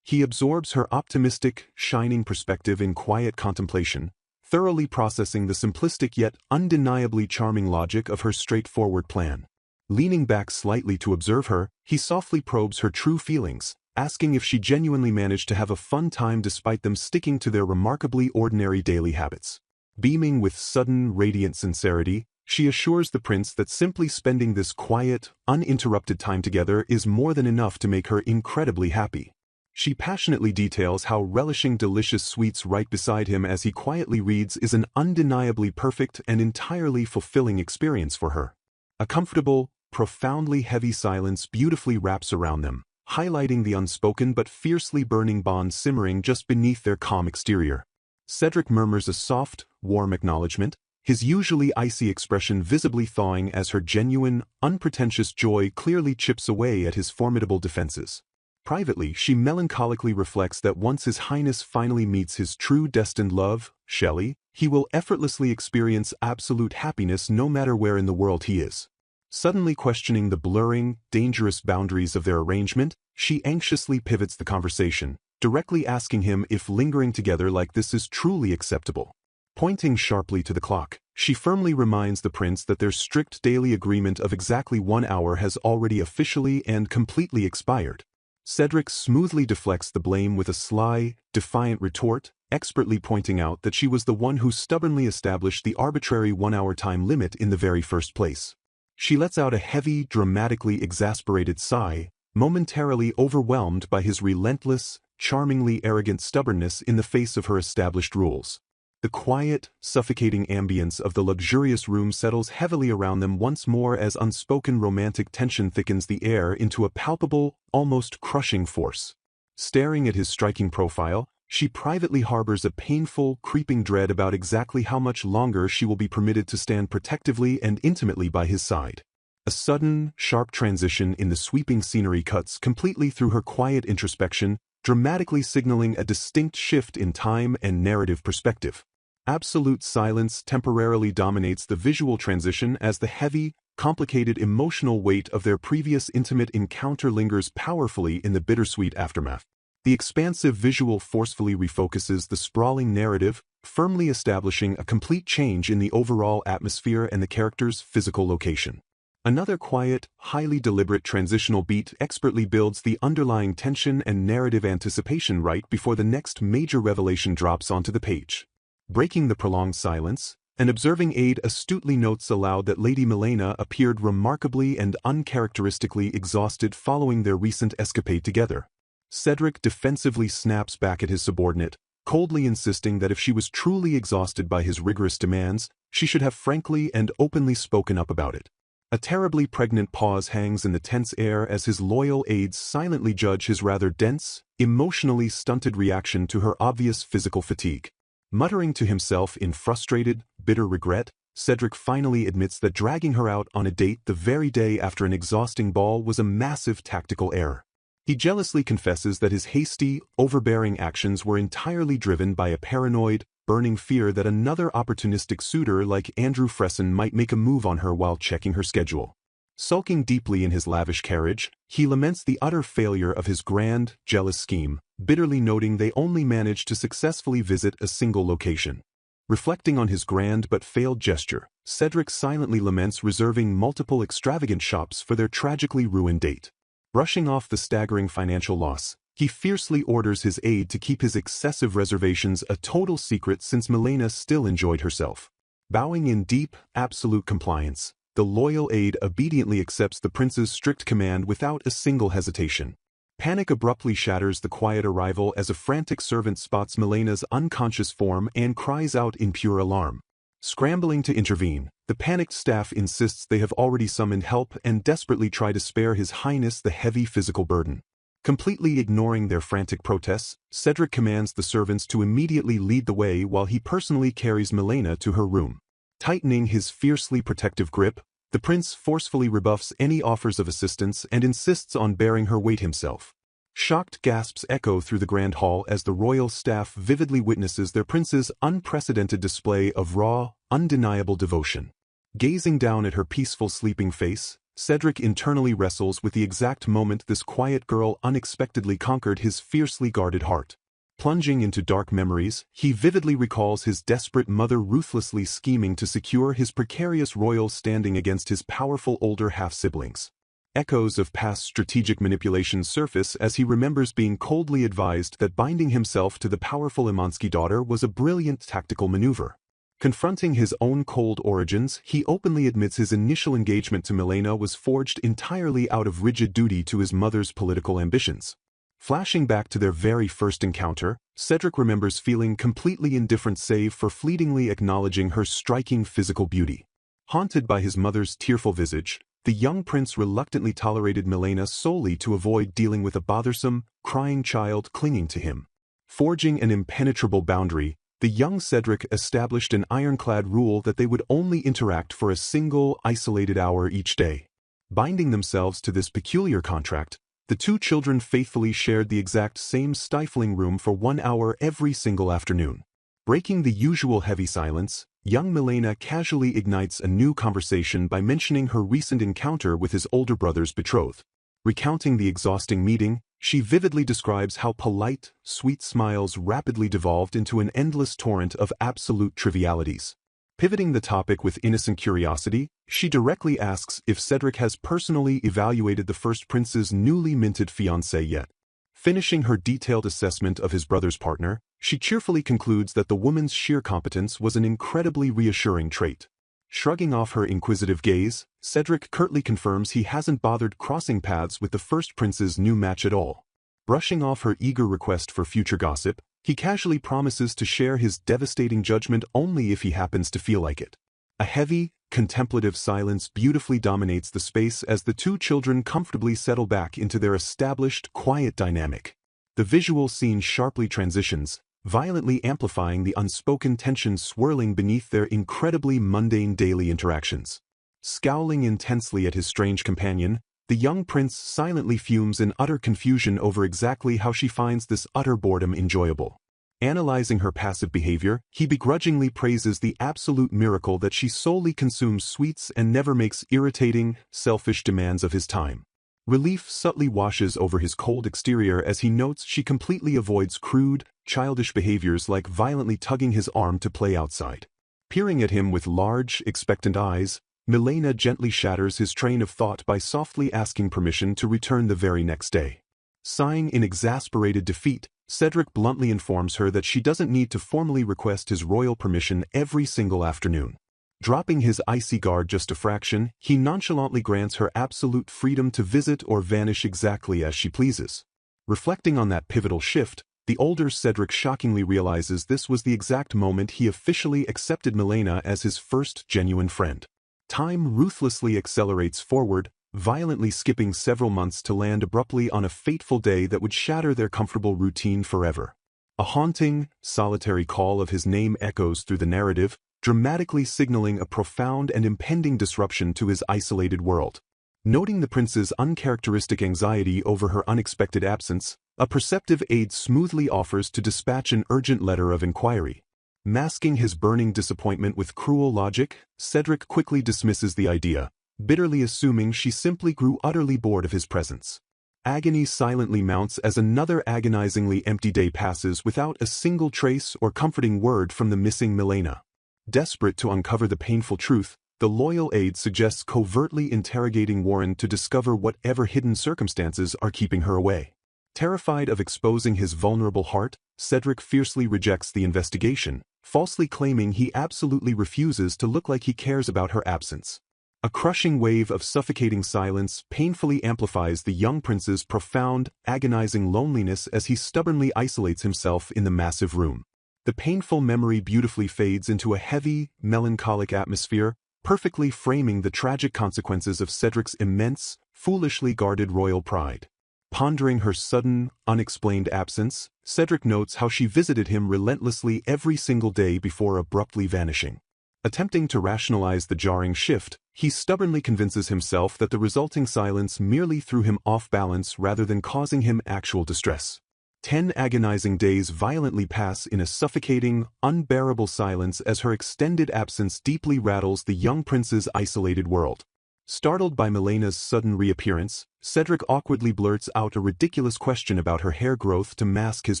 He absorbs her optimistic, shining perspective in quiet contemplation, thoroughly processing the simplistic yet undeniably charming logic of her straightforward plan. Leaning back slightly to observe her, he softly probes her true feelings, asking if she genuinely managed to have a fun time despite them sticking to their remarkably ordinary daily habits. Beaming with sudden, radiant sincerity, she assures the prince that simply spending this quiet, uninterrupted time together is more than enough to make her incredibly happy. She passionately details how relishing delicious sweets right beside him as he quietly reads is an undeniably perfect and entirely fulfilling experience for her. A comfortable, profoundly heavy silence beautifully wraps around them, highlighting the unspoken but fiercely burning bond simmering just beneath their calm exterior. Cedric murmurs a soft, warm acknowledgement, his usually icy expression visibly thawing as her genuine, unpretentious joy clearly chips away at his formidable defenses. Privately, she melancholically reflects that once His Highness finally meets his true destined love, Shelley, he will effortlessly experience absolute happiness no matter where in the world he is. Suddenly questioning the blurring, dangerous boundaries of their arrangement, she anxiously pivots the conversation, directly asking him if lingering together like this is truly acceptable. Pointing sharply to the clock, she firmly reminds the prince that their strict daily agreement of exactly 1 hour has already officially and completely expired. Cedric smoothly deflects the blame with a sly, defiant retort, expertly pointing out that she was the one who stubbornly established the arbitrary 1-hour time limit in the very first place. She lets out a heavy, dramatically exasperated sigh, momentarily overwhelmed by his relentless, charmingly arrogant stubbornness in the face of her established rules. The quiet, suffocating ambience of the luxurious room settles heavily around them once more as unspoken romantic tension thickens the air into a palpable, almost crushing force. Staring at his striking profile, she privately harbors a painful, creeping dread about exactly how much longer she will be permitted to stand protectively and intimately by his side. A sudden, sharp transition in the sweeping scenery cuts completely through her quiet introspection, dramatically signaling a distinct shift in time and narrative perspective. Absolute silence temporarily dominates the visual transition as the heavy, complicated emotional weight of their previous intimate encounter lingers powerfully in the bittersweet aftermath. The expansive visual forcefully refocuses the sprawling narrative, firmly establishing a complete change in the overall atmosphere and the character's physical location. Another quiet, highly deliberate transitional beat expertly builds the underlying tension and narrative anticipation right before the next major revelation drops onto the page. Breaking the prolonged silence, an observing aide astutely notes aloud that Lady Milena appeared remarkably and uncharacteristically exhausted following their recent escapade together. Cedric defensively snaps back at his subordinate, coldly insisting that if she was truly exhausted by his rigorous demands, she should have frankly and openly spoken up about it. A terribly pregnant pause hangs in the tense air as his loyal aides silently judge his rather dense, emotionally stunted reaction to her obvious physical fatigue. Muttering to himself in frustrated, bitter regret, Cedric finally admits that dragging her out on a date the very day after an exhausting ball was a massive tactical error. He jealously confesses that his hasty, overbearing actions were entirely driven by a paranoid, burning fear that another opportunistic suitor like Andrew Fresson might make a move on her while checking her schedule. Sulking deeply in his lavish carriage, he laments the utter failure of his grand, jealous scheme, bitterly noting they only managed to successfully visit a single location. Reflecting on his grand but failed gesture, Cedric silently laments reserving multiple extravagant shops for their tragically ruined date. Brushing off the staggering financial loss, he fiercely orders his aide to keep his excessive reservations a total secret since Milena still enjoyed herself. Bowing in deep, absolute compliance, the loyal aide obediently accepts the prince's strict command without a single hesitation. Panic abruptly shatters the quiet arrival as a frantic servant spots Milena's unconscious form and cries out in pure alarm. Scrambling to intervene, the panicked staff insists they have already summoned help and desperately try to spare His Highness the heavy physical burden. Completely ignoring their frantic protests, Cedric commands the servants to immediately lead the way while he personally carries Milena to her room. Tightening his fiercely protective grip, the prince forcefully rebuffs any offers of assistance and insists on bearing her weight himself. Shocked gasps echo through the grand hall as the royal staff vividly witnesses their prince's unprecedented display of raw, undeniable devotion. Gazing down at her peaceful sleeping face, Cedric internally wrestles with the exact moment this quiet girl unexpectedly conquered his fiercely guarded heart. Plunging into dark memories, he vividly recalls his desperate mother ruthlessly scheming to secure his precarious royal standing against his powerful older half-siblings. Echoes of past strategic manipulation surface as he remembers being coldly advised that binding himself to the powerful Imansky daughter was a brilliant tactical maneuver. Confronting his own cold origins, he openly admits his initial engagement to Milena was forged entirely out of rigid duty to his mother's political ambitions. Flashing back to their very first encounter, Cedric remembers feeling completely indifferent save for fleetingly acknowledging her striking physical beauty. Haunted by his mother's tearful visage, the young prince reluctantly tolerated Milena solely to avoid dealing with a bothersome, crying child clinging to him. Forging an impenetrable boundary, the young Cedric established an ironclad rule that they would only interact for a single, isolated hour each day. Binding themselves to this peculiar contract, the two children faithfully shared the exact same stifling room for 1 hour every single afternoon. Breaking the usual heavy silence, young Milena casually ignites a new conversation by mentioning her recent encounter with his older brother's betrothed. Recounting the exhausting meeting, she vividly describes how polite, sweet smiles rapidly devolved into an endless torrent of absolute trivialities. Pivoting the topic with innocent curiosity, she directly asks if Cedric has personally evaluated the first prince's newly minted fiancée yet. Finishing her detailed assessment of his brother's partner, she cheerfully concludes that the woman's sheer competence was an incredibly reassuring trait. Shrugging off her inquisitive gaze, Cedric curtly confirms he hasn't bothered crossing paths with the first prince's new match at all. Brushing off her eager request for future gossip, he casually promises to share his devastating judgment only if he happens to feel like it. A heavy, contemplative silence beautifully dominates the space as the two children comfortably settle back into their established, quiet dynamic. The visual scene sharply transitions, violently amplifying the unspoken tension swirling beneath their incredibly mundane daily interactions. Scowling intensely at his strange companion, the young prince silently fumes in utter confusion over exactly how she finds this utter boredom enjoyable. Analyzing her passive behavior, he begrudgingly praises the absolute miracle that she solely consumes sweets and never makes irritating, selfish demands of his time. Relief subtly washes over his cold exterior as he notes she completely avoids crude, childish behaviors like violently tugging his arm to play outside. Peering at him with large, expectant eyes, Milena gently shatters his train of thought by softly asking permission to return the very next day. Sighing in exasperated defeat, Cedric bluntly informs her that she doesn't need to formally request his royal permission every single afternoon. Dropping his icy guard just a fraction, he nonchalantly grants her absolute freedom to visit or vanish exactly as she pleases. Reflecting on that pivotal shift, the older Cedric shockingly realizes this was the exact moment he officially accepted Milena as his first genuine friend. Time ruthlessly accelerates forward, violently skipping several months to land abruptly on a fateful day that would shatter their comfortable routine forever. A haunting, solitary call of his name echoes through the narrative, dramatically signaling a profound and impending disruption to his isolated world. Noting the prince's uncharacteristic anxiety over her unexpected absence, a perceptive aide smoothly offers to dispatch an urgent letter of inquiry. Masking his burning disappointment with cruel logic, Cedric quickly dismisses the idea, bitterly assuming she simply grew utterly bored of his presence. Agony silently mounts as another agonizingly empty day passes without a single trace or comforting word from the missing Milena. Desperate to uncover the painful truth, the loyal aide suggests covertly interrogating Warren to discover whatever hidden circumstances are keeping her away. Terrified of exposing his vulnerable heart, Cedric fiercely rejects the investigation, falsely claiming he absolutely refuses to look like he cares about her absence. A crushing wave of suffocating silence painfully amplifies the young prince's profound, agonizing loneliness as he stubbornly isolates himself in the massive room. The painful memory beautifully fades into a heavy, melancholic atmosphere, perfectly framing the tragic consequences of Cedric's immense, foolishly guarded royal pride. Pondering her sudden, unexplained absence, Cedric notes how she visited him relentlessly every single day before abruptly vanishing. Attempting to rationalize the jarring shift, he stubbornly convinces himself that the resulting silence merely threw him off balance rather than causing him actual distress. 10 agonizing days violently pass in a suffocating, unbearable silence as her extended absence deeply rattles the young prince's isolated world. Startled by Milena's sudden reappearance, Cedric awkwardly blurts out a ridiculous question about her hair growth to mask his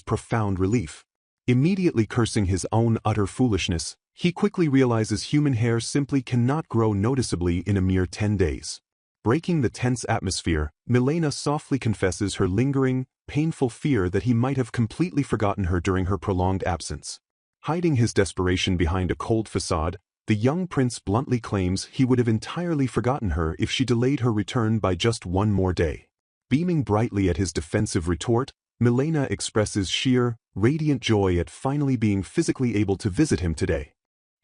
profound relief. Immediately cursing his own utter foolishness, he quickly realizes human hair simply cannot grow noticeably in a mere 10 days. Breaking the tense atmosphere, Milena softly confesses her lingering, painful fear that he might have completely forgotten her during her prolonged absence. Hiding his desperation behind a cold facade, the young prince bluntly claims he would have entirely forgotten her if she delayed her return by just one more day. Beaming brightly at his defensive retort, Milena expresses sheer, radiant joy at finally being physically able to visit him today.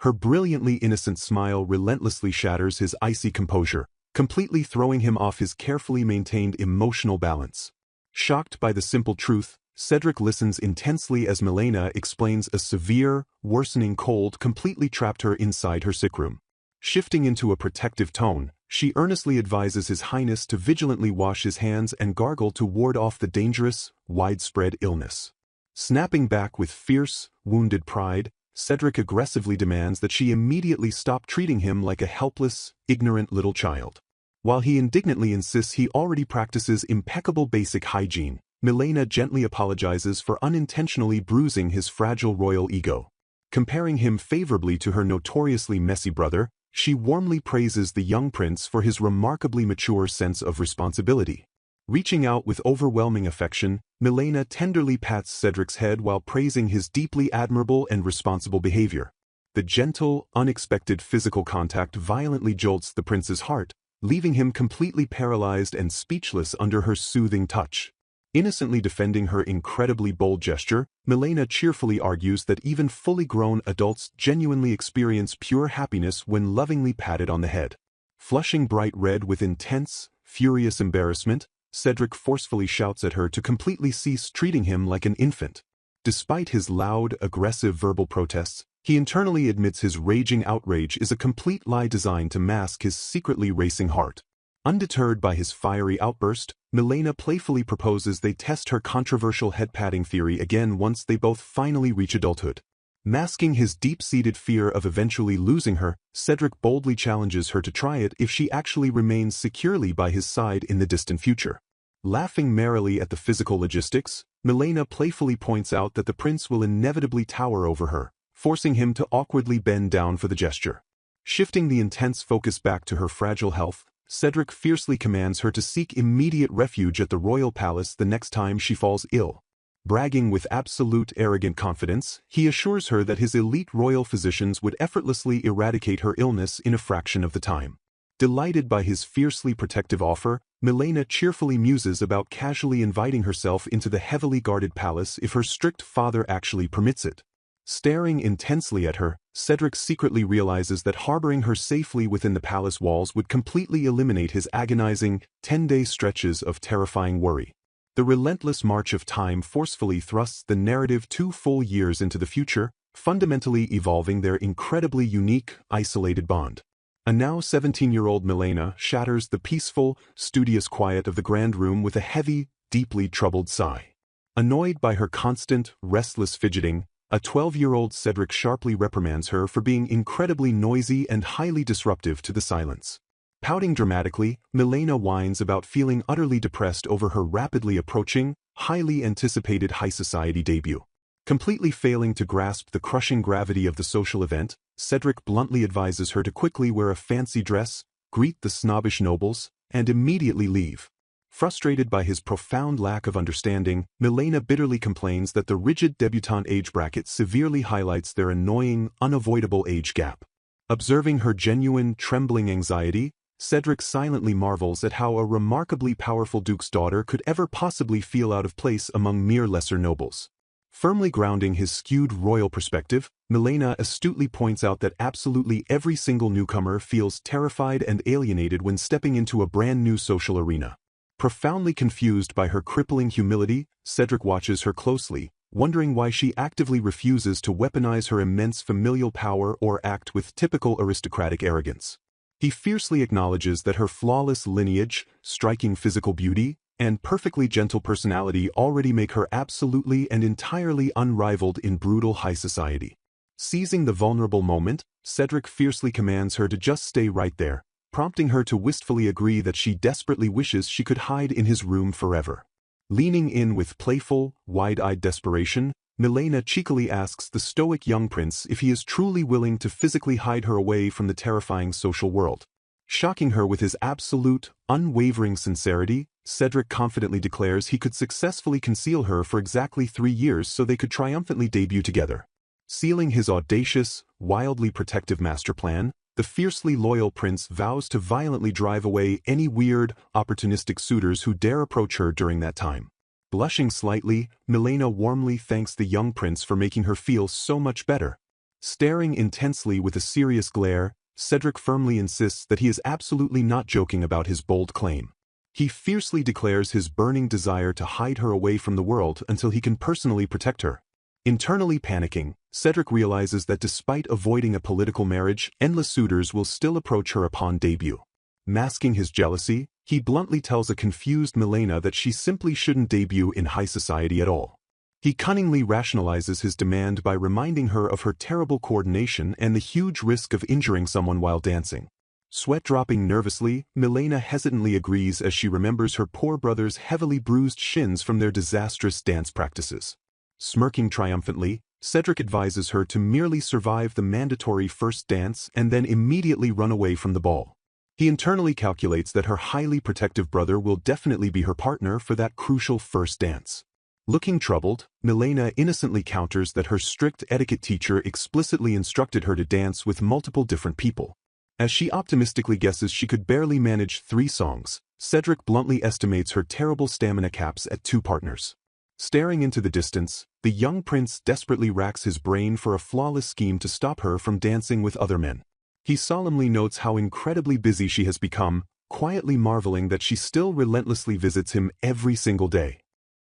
Her brilliantly innocent smile relentlessly shatters his icy composure, completely throwing him off his carefully maintained emotional balance. Shocked by the simple truth, Cedric listens intensely as Milena explains a severe, worsening cold completely trapped her inside her sick room. Shifting into a protective tone, she earnestly advises His Highness to vigilantly wash his hands and gargle to ward off the dangerous, widespread illness. Snapping back with fierce, wounded pride, Cedric aggressively demands that she immediately stop treating him like a helpless, ignorant little child. While he indignantly insists he already practices impeccable basic hygiene, Milena gently apologizes for unintentionally bruising his fragile royal ego. Comparing him favorably to her notoriously messy brother, she warmly praises the young prince for his remarkably mature sense of responsibility. Reaching out with overwhelming affection, Milena tenderly pats Cedric's head while praising his deeply admirable and responsible behavior. The gentle, unexpected physical contact violently jolts the prince's heart, leaving him completely paralyzed and speechless under her soothing touch. Innocently defending her incredibly bold gesture, Milena cheerfully argues that even fully grown adults genuinely experience pure happiness when lovingly patted on the head. Flushing bright red with intense, furious embarrassment, Cedric forcefully shouts at her to completely cease treating him like an infant. Despite his loud, aggressive verbal protests, he internally admits his raging outrage is a complete lie designed to mask his secretly racing heart. Undeterred by his fiery outburst, Milena playfully proposes they test her controversial head-patting theory again once they both finally reach adulthood. Masking his deep-seated fear of eventually losing her, Cedric boldly challenges her to try it if she actually remains securely by his side in the distant future. Laughing merrily at the physical logistics, Milena playfully points out that the prince will inevitably tower over her, forcing him to awkwardly bend down for the gesture. Shifting the intense focus back to her fragile health, Cedric fiercely commands her to seek immediate refuge at the royal palace the next time she falls ill. Bragging with absolute arrogant confidence, he assures her that his elite royal physicians would effortlessly eradicate her illness in a fraction of the time. Delighted by his fiercely protective offer, Milena cheerfully muses about casually inviting herself into the heavily guarded palace if her strict father actually permits it. Staring intensely at her, Cedric secretly realizes that harboring her safely within the palace walls would completely eliminate his agonizing, 10-day stretches of terrifying worry. The relentless march of time forcefully thrusts the narrative 2 full years into the future, fundamentally evolving their incredibly unique, isolated bond. A now 17-year-old Milena shatters the peaceful, studious quiet of the grand room with a heavy, deeply troubled sigh. Annoyed by her constant, restless fidgeting, a 12-year-old Cedric sharply reprimands her for being incredibly noisy and highly disruptive to the silence. Pouting dramatically, Milena whines about feeling utterly depressed over her rapidly approaching, highly anticipated high society debut. Completely failing to grasp the crushing gravity of the social event, Cedric bluntly advises her to quickly wear a fancy dress, greet the snobbish nobles, and immediately leave. Frustrated by his profound lack of understanding, Milena bitterly complains that the rigid debutante age bracket severely highlights their annoying, unavoidable age gap. Observing her genuine, trembling anxiety, Cedric silently marvels at how a remarkably powerful duke's daughter could ever possibly feel out of place among mere lesser nobles. Firmly grounding his skewed royal perspective, Milena astutely points out that absolutely every single newcomer feels terrified and alienated when stepping into a brand new social arena. Profoundly confused by her crippling humility, Cedric watches her closely, wondering why she actively refuses to weaponize her immense familial power or act with typical aristocratic arrogance. He fiercely acknowledges that her flawless lineage, striking physical beauty, and perfectly gentle personality already make her absolutely and entirely unrivaled in brutal high society. Seizing the vulnerable moment, Cedric fiercely commands her to just stay right there, prompting her to wistfully agree that she desperately wishes she could hide in his room forever. Leaning in with playful, wide-eyed desperation, Milena cheekily asks the stoic young prince if he is truly willing to physically hide her away from the terrifying social world. Shocking her with his absolute, unwavering sincerity, Cedric confidently declares he could successfully conceal her for exactly 3 years so they could triumphantly debut together. Sealing his audacious, wildly protective master plan, the fiercely loyal prince vows to violently drive away any weird, opportunistic suitors who dare approach her during that time. Blushing slightly, Milena warmly thanks the young prince for making her feel so much better. Staring intensely with a serious glare, Cedric firmly insists that he is absolutely not joking about his bold claim. He fiercely declares his burning desire to hide her away from the world until he can personally protect her. Internally panicking, Cedric realizes that despite avoiding a political marriage, endless suitors will still approach her upon debut. Masking his jealousy, he bluntly tells a confused Milena that she simply shouldn't debut in high society at all. He cunningly rationalizes his demand by reminding her of her terrible coordination and the huge risk of injuring someone while dancing. Sweat dropping nervously, Milena hesitantly agrees as she remembers her poor brother's heavily bruised shins from their disastrous dance practices. Smirking triumphantly, Cedric advises her to merely survive the mandatory first dance and then immediately run away from the ball. He internally calculates that her highly protective brother will definitely be her partner for that crucial first dance. Looking troubled, Milena innocently counters that her strict etiquette teacher explicitly instructed her to dance with multiple different people. As she optimistically guesses she could barely manage 3 songs, Cedric bluntly estimates her terrible stamina caps at 2 partners. Staring into the distance, the young prince desperately racks his brain for a flawless scheme to stop her from dancing with other men. He solemnly notes how incredibly busy she has become, quietly marveling that she still relentlessly visits him every single day.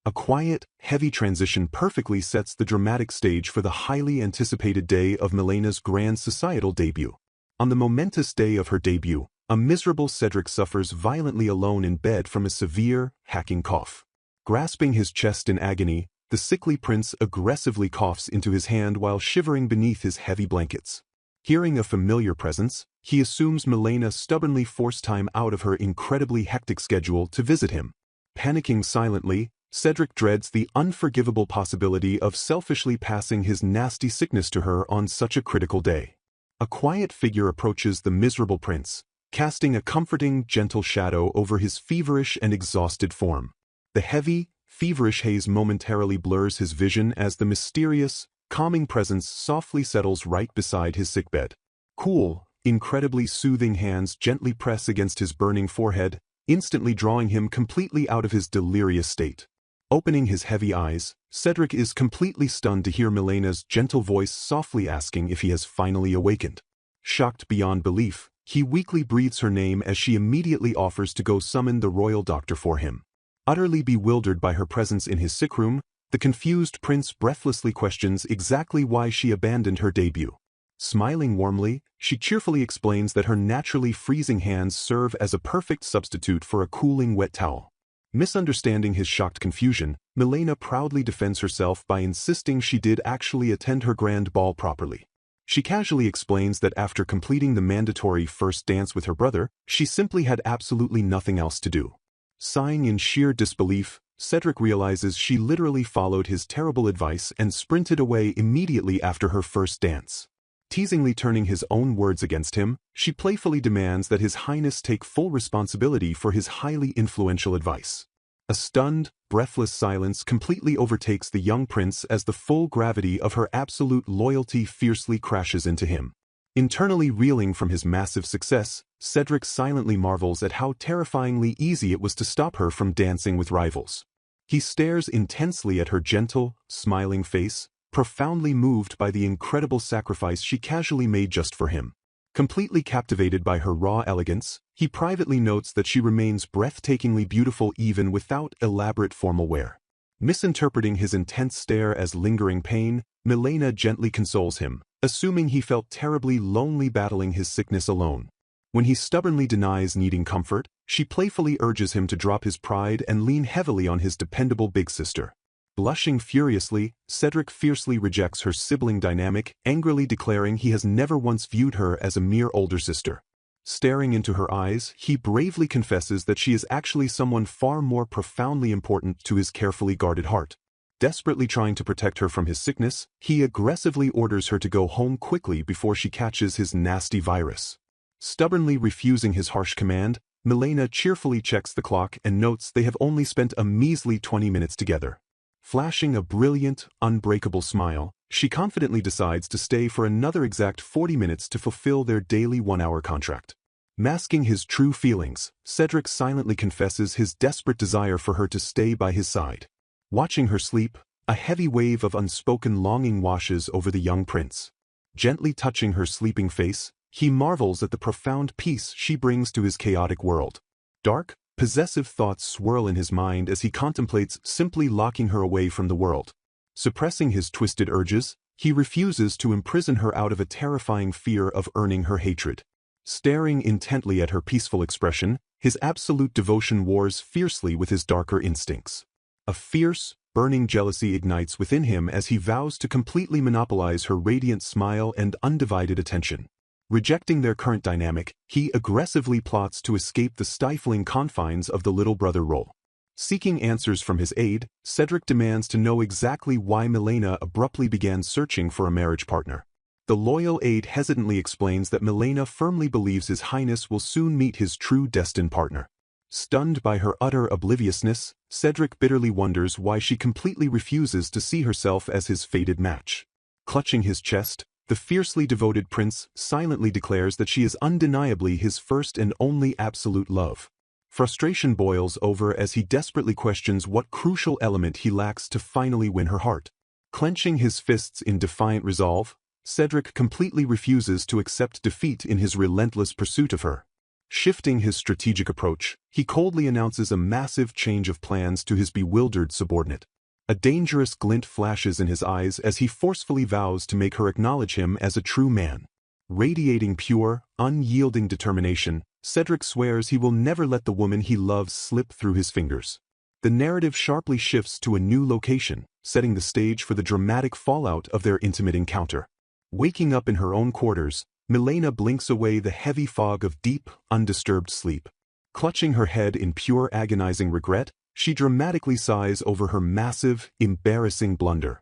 A quiet, heavy transition perfectly sets the dramatic stage for the highly anticipated day of Milena's grand societal debut. On the momentous day of her debut, a miserable Cedric suffers violently alone in bed from a severe, hacking cough. Grasping his chest in agony, the sickly prince aggressively coughs into his hand while shivering beneath his heavy blankets. Hearing a familiar presence, he assumes Milena stubbornly forced time out of her incredibly hectic schedule to visit him. Panicking silently, Cedric dreads the unforgivable possibility of selfishly passing his nasty sickness to her on such a critical day. A quiet figure approaches the miserable prince, casting a comforting, gentle shadow over his feverish and exhausted form. The heavy, feverish haze momentarily blurs his vision as the mysterious, calming presence softly settles right beside his sickbed. Cool, incredibly soothing hands gently press against his burning forehead, instantly drawing him completely out of his delirious state. Opening his heavy eyes, Cedric is completely stunned to hear Milena's gentle voice softly asking if he has finally awakened. Shocked beyond belief, he weakly breathes her name as she immediately offers to go summon the royal doctor for him. Utterly bewildered by her presence in his sick room, the confused prince breathlessly questions exactly why she abandoned her debut. Smiling warmly, she cheerfully explains that her naturally freezing hands serve as a perfect substitute for a cooling wet towel. Misunderstanding his shocked confusion, Milena proudly defends herself by insisting she did actually attend her grand ball properly. She casually explains that after completing the mandatory first dance with her brother, she simply had absolutely nothing else to do. Sighing in sheer disbelief, Cedric realizes she literally followed his terrible advice and sprinted away immediately after her first dance. Teasingly turning his own words against him, she playfully demands that His Highness take full responsibility for his highly influential advice. A stunned, breathless silence completely overtakes the young prince as the full gravity of her absolute loyalty fiercely crashes into him. Internally reeling from his massive success, Cedric silently marvels at how terrifyingly easy it was to stop her from dancing with rivals. He stares intensely at her gentle, smiling face, profoundly moved by the incredible sacrifice she casually made just for him. Completely captivated by her raw elegance, he privately notes that she remains breathtakingly beautiful even without elaborate formal wear. Misinterpreting his intense stare as lingering pain, Milena gently consoles him, assuming he felt terribly lonely battling his sickness alone. When he stubbornly denies needing comfort, she playfully urges him to drop his pride and lean heavily on his dependable big sister. Blushing furiously, Cedric fiercely rejects her sibling dynamic, angrily declaring he has never once viewed her as a mere older sister. Staring into her eyes, he bravely confesses that she is actually someone far more profoundly important to his carefully guarded heart. Desperately trying to protect her from his sickness, he aggressively orders her to go home quickly before she catches his nasty virus. Stubbornly refusing his harsh command, Milena cheerfully checks the clock and notes they have only spent a measly 20 minutes together. Flashing a brilliant, unbreakable smile, she confidently decides to stay for another exact 40 minutes to fulfill their daily 1-hour contract. Masking his true feelings, Cedric silently confesses his desperate desire for her to stay by his side. Watching her sleep, a heavy wave of unspoken longing washes over the young prince. Gently touching her sleeping face, he marvels at the profound peace she brings to his chaotic world. Dark, possessive thoughts swirl in his mind as he contemplates simply locking her away from the world. Suppressing his twisted urges, he refuses to imprison her out of a terrifying fear of earning her hatred. Staring intently at her peaceful expression, his absolute devotion wars fiercely with his darker instincts. A fierce, burning jealousy ignites within him as he vows to completely monopolize her radiant smile and undivided attention. Rejecting their current dynamic, he aggressively plots to escape the stifling confines of the little brother role. Seeking answers from his aide, Cedric demands to know exactly why Milena abruptly began searching for a marriage partner. The loyal aide hesitantly explains that Milena firmly believes His Highness will soon meet his true destined partner. Stunned by her utter obliviousness, Cedric bitterly wonders why she completely refuses to see herself as his fated match. Clutching his chest, the fiercely devoted prince silently declares that she is undeniably his first and only absolute love. Frustration boils over as he desperately questions what crucial element he lacks to finally win her heart. Clenching his fists in defiant resolve, Cedric completely refuses to accept defeat in his relentless pursuit of her. Shifting his strategic approach, he coldly announces a massive change of plans to his bewildered subordinate. A dangerous glint flashes in his eyes as he forcefully vows to make her acknowledge him as a true man. Radiating pure, unyielding determination, Cedric swears he will never let the woman he loves slip through his fingers. The narrative sharply shifts to a new location, setting the stage for the dramatic fallout of their intimate encounter. Waking up in her own quarters, Milena blinks away the heavy fog of deep, undisturbed sleep. Clutching her head in pure agonizing regret, she dramatically sighs over her massive, embarrassing blunder.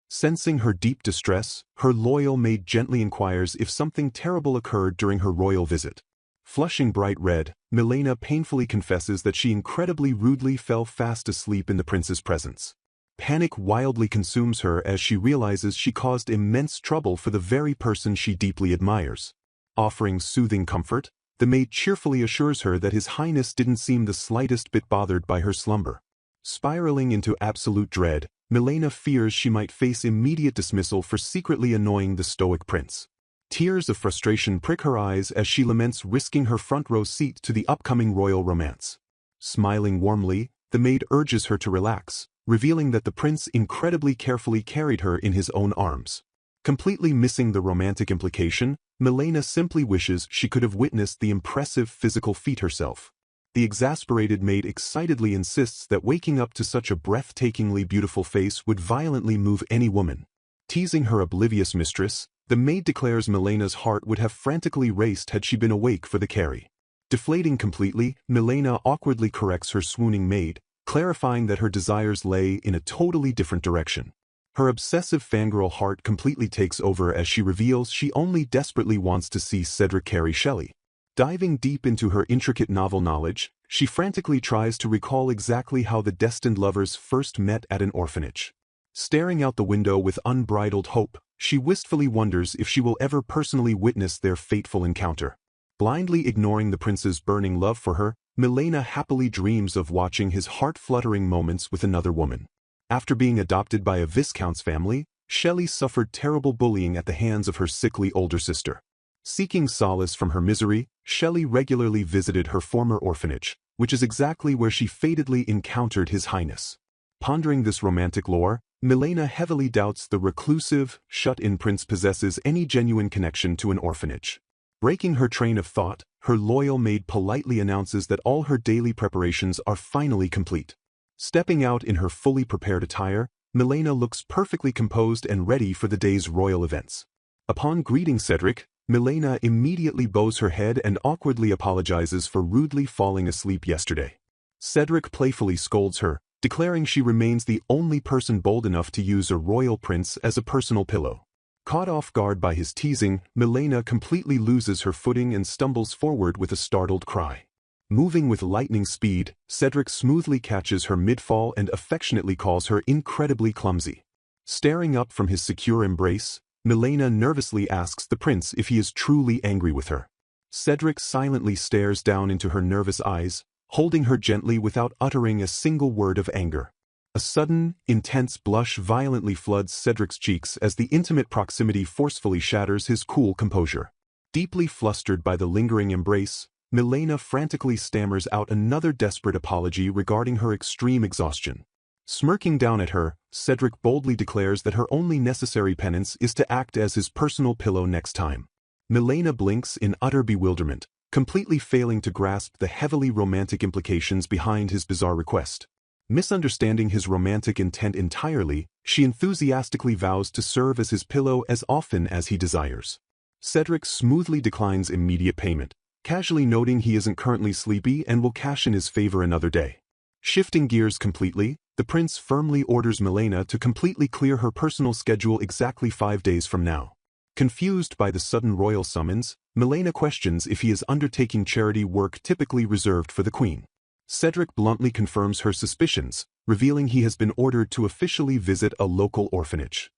Sensing her deep distress, her loyal maid gently inquires if something terrible occurred during her royal visit. Flushing bright red, Milena painfully confesses that she incredibly rudely fell fast asleep in the prince's presence. Panic wildly consumes her as she realizes she caused immense trouble for the very person she deeply admires. Offering soothing comfort, the maid cheerfully assures her that His Highness didn't seem the slightest bit bothered by her slumber. Spiraling into absolute dread, Milena fears she might face immediate dismissal for secretly annoying the stoic prince. Tears of frustration prick her eyes as she laments risking her front-row seat to the upcoming royal romance. Smiling warmly, the maid urges her to relax, revealing that the prince incredibly carefully carried her in his own arms. Completely missing the romantic implication, Milena simply wishes she could have witnessed the impressive physical feat herself. The exasperated maid excitedly insists that waking up to such a breathtakingly beautiful face would violently move any woman. Teasing her oblivious mistress, the maid declares Milena's heart would have frantically raced had she been awake for the carry. Deflating completely, Milena awkwardly corrects her swooning maid, clarifying that her desires lay in a totally different direction. Her obsessive fangirl heart completely takes over as she reveals she only desperately wants to see Cedric carry Shelley. Diving deep into her intricate novel knowledge, she frantically tries to recall exactly how the destined lovers first met at an orphanage. Staring out the window with unbridled hope, she wistfully wonders if she will ever personally witness their fateful encounter. Blindly ignoring the prince's burning love for her, Milena happily dreams of watching his heart-fluttering moments with another woman. After being adopted by a viscount's family, Shelley suffered terrible bullying at the hands of her sickly older sister. Seeking solace from her misery, Shelley regularly visited her former orphanage, which is exactly where she fatedly encountered His Highness. Pondering this romantic lore, Milena heavily doubts the reclusive, shut-in prince possesses any genuine connection to an orphanage. Breaking her train of thought, her loyal maid politely announces that all her daily preparations are finally complete. Stepping out in her fully prepared attire, Milena looks perfectly composed and ready for the day's royal events. Upon greeting Cedric, Milena immediately bows her head and awkwardly apologizes for rudely falling asleep yesterday. Cedric playfully scolds her, declaring she remains the only person bold enough to use a royal prince as a personal pillow. Caught off guard by his teasing, Milena completely loses her footing and stumbles forward with a startled cry. Moving with lightning speed, Cedric smoothly catches her mid-fall and affectionately calls her incredibly clumsy. Staring up from his secure embrace, Milena nervously asks the prince if he is truly angry with her. Cedric silently stares down into her nervous eyes, holding her gently without uttering a single word of anger. A sudden, intense blush violently floods Cedric's cheeks as the intimate proximity forcefully shatters his cool composure. Deeply flustered by the lingering embrace, Milena frantically stammers out another desperate apology regarding her extreme exhaustion. Smirking down at her, Cedric boldly declares that her only necessary penance is to act as his personal pillow next time. Milena blinks in utter bewilderment, completely failing to grasp the heavily romantic implications behind his bizarre request. Misunderstanding his romantic intent entirely, she enthusiastically vows to serve as his pillow as often as he desires. Cedric smoothly declines immediate payment, casually noting he isn't currently sleepy and will cash in his favor another day. Shifting gears completely, the prince firmly orders Milena to completely clear her personal schedule exactly 5 days from now. Confused by the sudden royal summons, Milena questions if he is undertaking charity work typically reserved for the queen. Cedric bluntly confirms her suspicions, revealing he has been ordered to officially visit a local orphanage.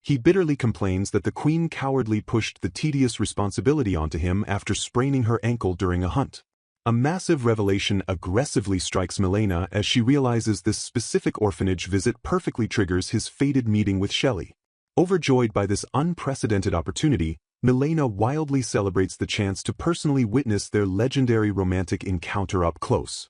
He bitterly complains that the queen cowardly pushed the tedious responsibility onto him after spraining her ankle during a hunt. A massive revelation aggressively strikes Milena as she realizes this specific orphanage visit perfectly triggers his fated meeting with Shelley. Overjoyed by this unprecedented opportunity, Milena wildly celebrates the chance to personally witness their legendary romantic encounter up close.